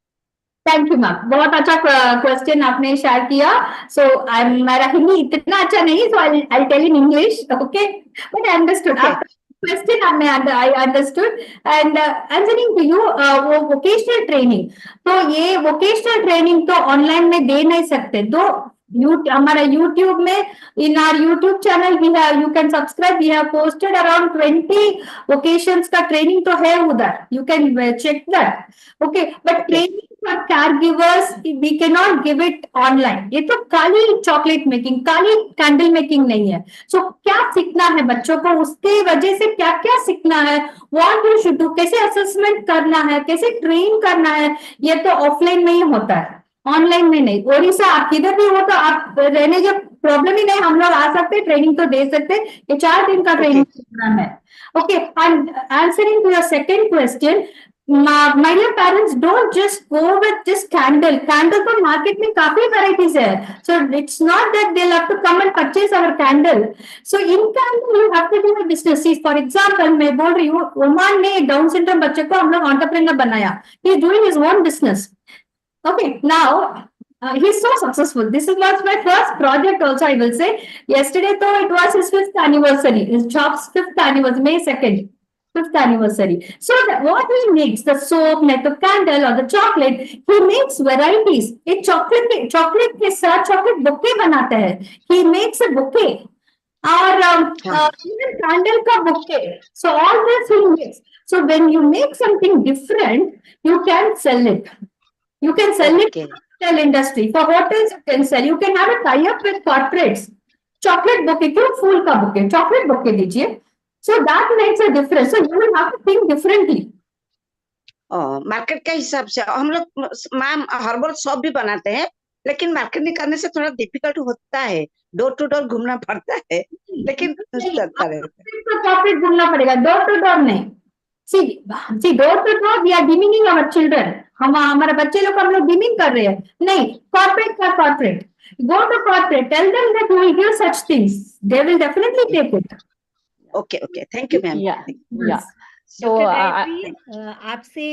थैंक यू मैम, बहुत अच्छा क्वेश्चन आपने शेयर किया. सो मेरा हिंदी इतना अच्छा नहीं, so I tell in English, okay, but I understood question. I understood and answering to you. वो वोकेशनल ट्रेनिंग, तो ये वोकेशनल ट्रेनिंग तो ऑनलाइन में दे नहीं सकते. तो हमारा यूट्यूब में, in our YouTube channel we have, you can subscribe, we have posted around 20 vocations का ट्रेनिंग तो है उधर, you can check that, okay. But training for caregivers we cannot give it online. ये तो खाली चॉकलेट मेकिंग, खाली candle making नहीं है. सो क्या सीखना है बच्चों को, उसके वजह से क्या क्या सीखना है, व्हाट यू शुड डू, कैसे असेसमेंट करना है, कैसे ट्रेन करना है, ये तो ऑफलाइन में ही होता है, ऑनलाइन में नहीं. ओडिशा आप किधर भी हो तो आप रहने जो प्रॉब्लम ही नहीं, हम लोग आ सकते, ट्रेनिंग तो दे सकते. ये 4 दिन का ट्रेनिंग प्रोग्राम है, okay. And answering to your second question, my dear parents, don't just go with this candle. Candle तो market में काफी varieties है, so it's not that they'll have to come and purchase our candle. So in candle you have to do a business. See, for example, मैं बोल रही हूँ, Oman ने down syndrome बच्चे को हम लोग एंटरप्रेन्योर बनाया. He is doing his own business. Okay, now he's so successful. This was my first project also, I will say. Yesterday though it was his 5th anniversary, his shop's 5th anniversary, May 2nd. 5th anniversary. So what he makes, the soap, like the candle or the chocolate, he makes varieties. एक chocolate के साथ chocolate bouquet बनाता है. He makes a bouquet. और even candle का bouquet. So all this he makes. So when you make something different, you can sell it. You can sell it to the hotel industry. For hotels, you can sell. You can have a tie-up with corporates. Chocolate bouquet, क्यों फूल का bouquet? Chocolate bouquet दीजिए. So that makes a difference. So you will have to think differently. Market के हिसाब से हम लोग ma'am herbal shop भी बनाते हैं, लेकिन मार्केटिंग करने से थोड़ा डिफिकल्ट होता है, डोर टू डोर घूमना पड़ता है, लेकिन कॉर्पोरेट घूमना पड़ेगा, डोर टू डोर नहीं. See, door to door we are demeaning our children. हमारे बच्चे लोग हम लोग डिमीन कर रहे हैं. नहीं, कॉर्पोरेट का corporate, go to corporate, tell them that we will give such things, they will definitely take it. Okay, thank you ma'am. Yeah. So आपसे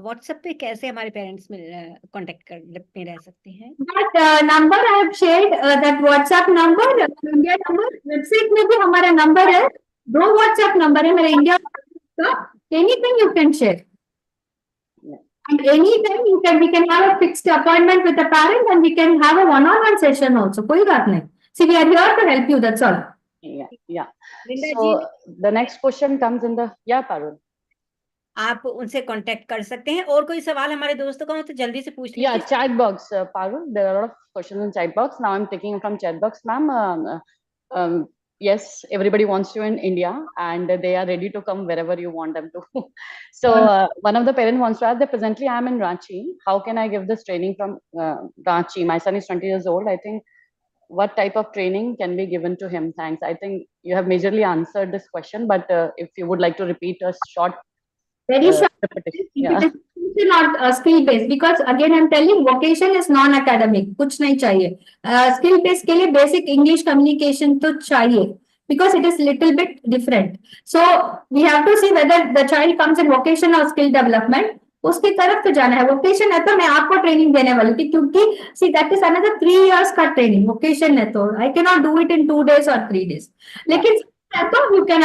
व्हाट्सएप पे कैसे हमारे पेरेंट्स में कांटेक्ट में रह सकते हैं? That number I have shared, that WhatsApp number, India number, website में भी हमारा नंबर है. 2 WhatsApp नंबर है मेरा इंडिया का. Anything you can share. And anytime we can have a fixed appointment with the parent and we can have a one-on-one session also. कोई बात नहीं. See, we are here to help you. That's all. Yeah. So the next question comes in the Parul. आप उनसे contact कर सकते हैं. और कोई सवाल हमारे दोस्तों का हो तो जल्दी से पूछ लीजिए. Yeah, chat box, Parul. There are a lot of questions in chat box. Now I'm taking from chat box, ma'am. Yes, everybody wants you in India, and they are ready to come wherever you want them to. So one of the parents wants to ask that presently I am in Ranchi. How can I give this training from Ranchi? My son is 20 years old. I think. What type of training can be given to him? Thanks. I think you have majorly answered this question, but if you would like to repeat a short. Very short. repetition. If Yeah. it is not skill based, because again I'm telling vocation is non academic, कुछ नहीं चाहिए. Skill based के लिए basic English communication तो चाहिए, because it is little bit different. So we have to see whether the child comes in vocation or skill development. उसकी तरफ तो जाना है. वोकेशन है तो मैं आपको ट्रेनिंग देने वाली थी, क्योंकि see that is another 3 years का ट्रेनिंग. वोकेशन है तो I can not do it in 2 days or 3 days. लेकिन तो you can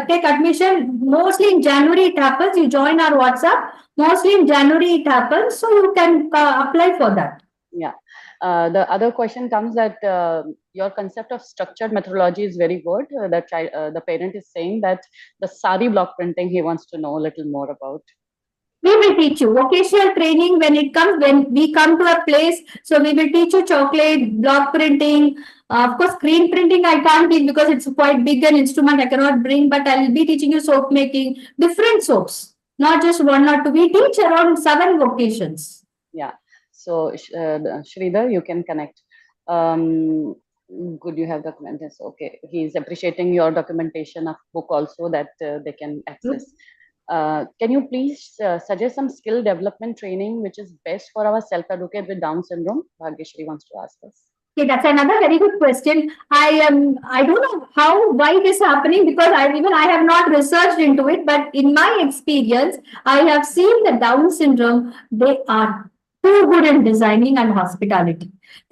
take admission mostly in January. It happens, you join our WhatsApp mostly in January. It happens, so you can apply for that. Yeah. The other question comes that your concept of structured methodology is very good. The parent is saying that the sari block printing he wants to know a little more about. We will teach you vocational training when it comes, when we come to a place. So we will teach you chocolate, block printing. Of course, screen printing I can't teach because it's quite big an instrument. I cannot bring, but I will be teaching you soap making, different soaps, not just one or two. We teach around 7 vocations. Yeah. So Sridhar, you can connect. Could you have documentation? Okay. He's appreciating your documentation of book also that they can access. Can you please suggest some skill development training which is best for our self-advocate with Down syndrome? Bhagyashree wants to ask us. Okay, that's another very good question. I don't know why it is happening, because I have not researched into it, but in my experience, I have seen the Down syndrome, they are too good in designing and hospitality.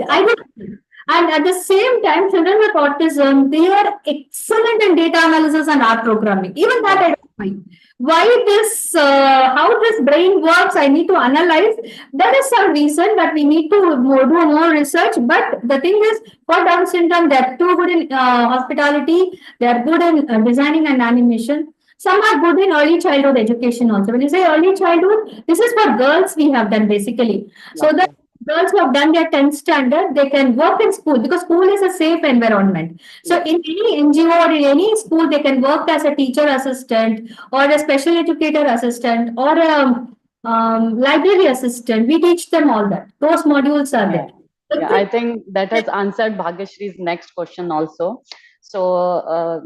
I don't, and at the same time, children with autism, they are excellent in data analysis and art programming. Even that I don't mind. Why this, how this brain works, I need to analyze. There is some reason that we need to do more research. But the thing is, for Down syndrome, they are too good in hospitality. They are good in designing and animation. Some are good in early childhood education also. When you say early childhood, this is for girls we have done basically. So that girls who have done their 10th standard, they can work in school, because school is a safe environment. So in any NGO or in any school, they can work as a teacher assistant or a special educator assistant or a library assistant. We teach them all that. Those modules are there. Yeah, I think that has answered Bhagyashree's next question also. So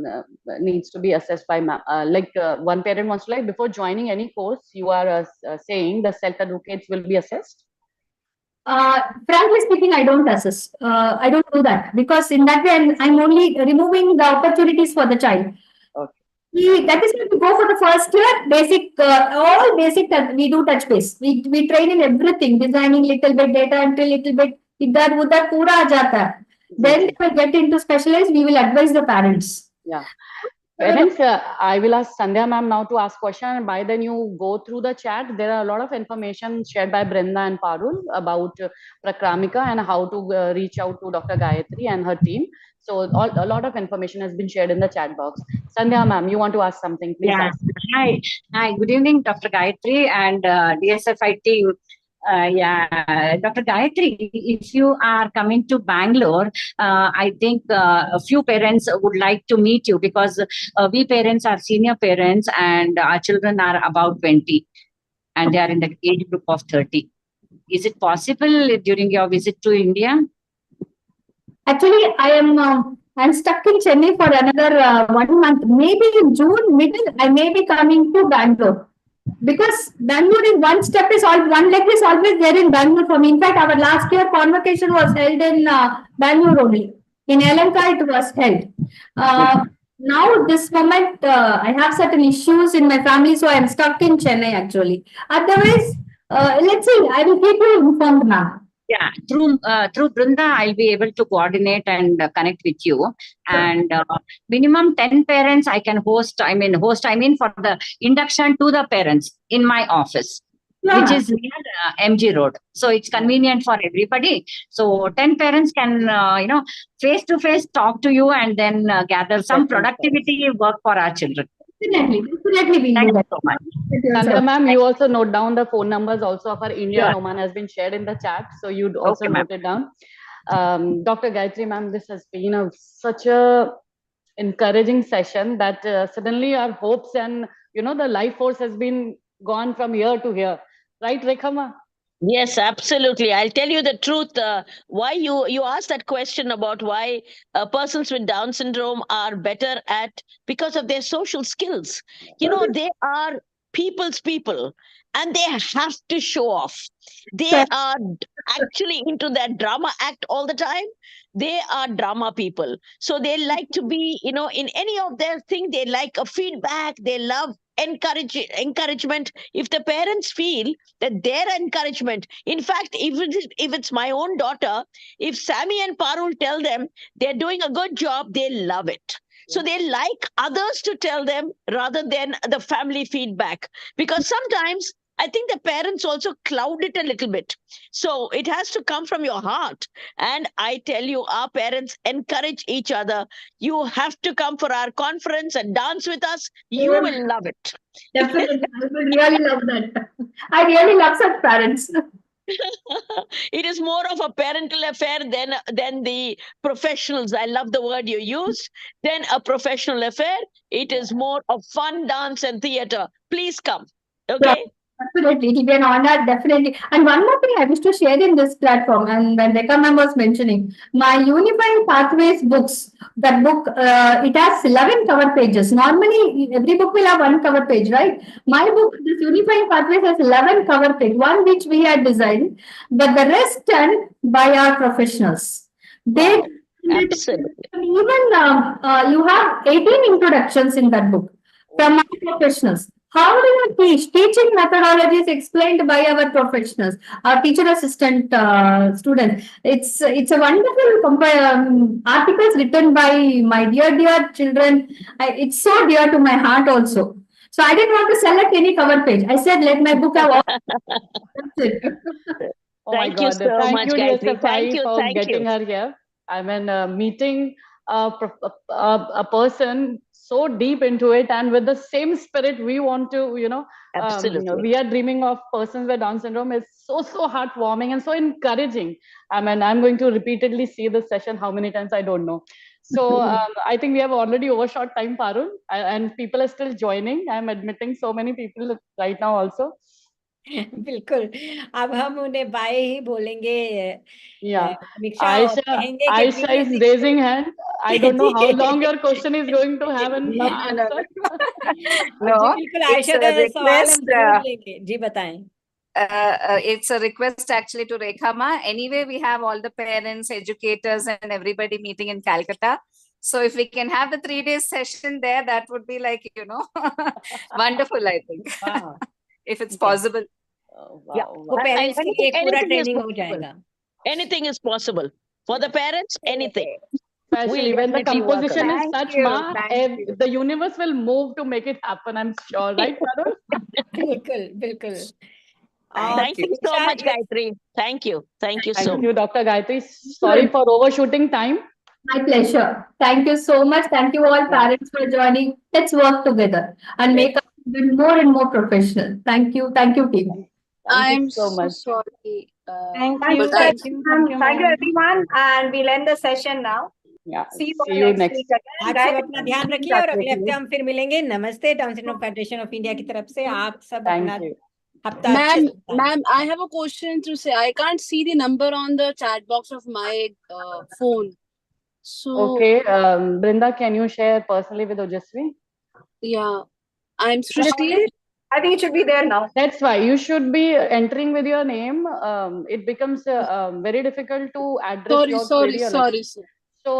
needs to be assessed by one parent wants to, like, before joining any course, you are saying the self-advocates will be assessed. Frankly speaking, I don't assess. I don't do that, because in that way I'm only removing the opportunities for the child. Okay. That is when we go for the first year, basic, all basic that we do touch base. We train in everything, designing little bit, data entry little bit. Idhar udhar pura aa jata hai. Then we will get into specialized. We will advise the parents. Yeah. Parents, I will ask Sandhya ma'am now to ask question, and by then you go through the chat. There are a lot of information shared by Brenda and Parul about Prakramika and how to reach out to Dr. Gayatri and her team. So a lot of information has been shared in the chat box. Sandhya ma'am, you want to ask something? Please ask. Hi. Good evening, Dr. Gayatri and DSFI team. Dr. Gayatri, if you are coming to Bangalore, I think a few parents would like to meet you, because we parents are senior parents and our children are about 20 and they are in the age group of 30. Is it possible during your visit to India? Actually, I'm stuck in Chennai for another 1 month. Maybe in June middle, I may be coming to Bangalore. Because Bangalore is one leg is always there in Bangalore for me. In fact, our last year convocation was held in Bangalore only. In Elanka, it was held. Now, this moment, I have certain issues in my family, so I'm stuck in Chennai actually. Otherwise, let's see, I will keep you informed now. Yeah, through Brenda, I'll be able to coordinate and connect with you. And minimum 10 parents I can host. I mean for the induction to the parents in my office, which is near MG Road. So it's convenient for everybody. So 10 parents can, face to face talk to you and then gather some productivity work for our children. Definitely we Thank do that. you so much. Sandhya ma'am, you also note down the phone numbers also of our India and Oman has been shared in the chat. So you'd also note it down. Dr. Gayatri ma'am, this has been such a encouraging session that suddenly our hopes and, the life force has been gone from here to here. Right, Rekha ma? Yes, absolutely. I'll tell you the truth. Why you asked that question about why persons with Down syndrome are better at, because of their social skills. They are people's people, and they have to show off. They Correct. are actually into that drama act all the time. They are drama people. So they like to be, in any of their thing, they like a feedback. They love encouragement. If the parents feel that their encouragement, in fact, if it's my own daughter, if Sammy and Parul tell them they're doing a good job, they love it. So they like others to tell them rather than the family feedback. Because sometimes I think the parents also cloud it a little bit. So it has to come from your heart. And I tell you, our parents encourage each other. You have to come for our conference and dance with us. You Yeah. will love it. Definitely, I would really love that. I really love such parents. It is more of a parental affair than the professionals. I love the word you used. Than a professional affair. It is more of fun, dance, and theater. Please come. Yeah, Okay. definitely. It will be an honor, definitely. And one more thing I wish to share in this platform, and when Rekha ma'am was mentioning, my Unifying Pathways books, that book, it has 11 cover pages. Normally, every book will have one cover page, right? My book, this Unifying Pathways, has 11 cover page, one which we had designed, but the rest done by our professionals. They Wow. Absolutely. even you have 18 introductions in that book from our professionals. How do you teach? Teaching methodologies explained by our professionals, our teacher assistant students. It's a wonderful articles written by my dear children. It's so dear to my heart also. So I didn't want to select any cover page. I said, let my book have all. That's it. Oh my Thank you God. so Thank much, you, Gayatri. DSFI, Thank you. for Thank getting you. her here. I mean, meeting a person so deep into it and with the same spirit we want to, Absolutely. we are dreaming of persons with Down syndrome is so heartwarming and so encouraging. I mean, I'm going to repeatedly see this session how many times, I don't know. So I think we have already overshot time, Parul, and people are still joining. I'm admitting so many people right now also. बिल्कुल अब हम उन्हें bye ही बोलेंगे Yeah, समीक्षा और कहेंगे कि Aisha is please raising hand. I don't know how long your question is going to have an No, answer. जी बिल्कुल आयशा it's a का सवाल हम request. जरूर लेंगे जी बताएं It's a request actually to Rekha ma. Anyway, we have all the parents, educators, and everybody meeting in Calcutta. So if we can have the 3 days session there, that would be like, wonderful, I think. Wow. If it's Okay. possible. Oh, Yeah. wow, वो wow. Parents के लिए एक पूरा Anything is training हो possible. जाएगा Anything is possible. For the parents, anything. Especially We'll when the definitely work on composition it. is Thank such, you, ma, thank you. the universe will move to make it happen. I'm sure, right, Parul? बिल्कुल बिल्कुल और Thank you so समीक्षा much, Gayatri. Thank you. Thank you so Thank much. you, Dr. Gayatri. Sorry for overshooting time. My pleasure. Thank you so much. Thank you all parents for joining. Let's work together and make us even more and more professional. Thank you. Thank you, team. Thank you so much. sorry. Thank but you, I- thank you, Thank you, everyone. And we'll end the session now. Yeah. See you all See you next next. week again. आप Guys, सब अपना ध्यान रखिए और अगले हफ्ते हम फिर मिलेंगे नमस्ते down syndrome federation of India की तरफ से आप सब अपना Thank you. हफ्ता अच्छे से बिताएं। Ma'am, I have a question to say. I can't see the number on the chat box of my phone. So, Okay, Brinda, can you share personally with Ojasvi? yeah, I'm Srishti. I think it should be there now. That's why you should be entering with your name. It becomes very difficult to address your query. Sorry. So,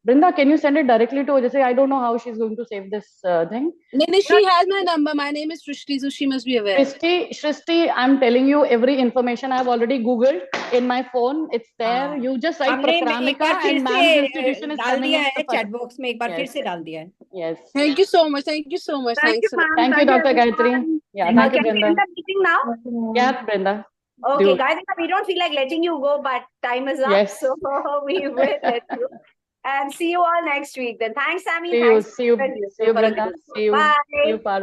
Brinda, can you send it directly to Ojasvi? I don't know how she's going to save this thing. No, she has my number. My name is Srishti, so she must be aware. Shristi, I'm telling you every information I've already Googled in my phone. It's there. You just write हमने एक Prakramika बार फिर and ma'am's institution से is डाल coming दिया in है the chat first. Box में एक बार फिर Yes. से डाल दिया है Yes. Thank you so much. Thank you so much. Thank you, Thanks a lot. ma'am. Thank you, Dr. Gayatri. everyone. Yeah, thank you, Can we Brenda. end the meeting now? Yeah, Brenda. Okay, Do it. guys, we don't feel like letting you go, but time is up. Yes. So we will let you. And see you all next week. Then thanks, Sammy. See you, Thanks, see you, Brenda, see you, for a Brenda. good- See you, Bye. see you, Parul.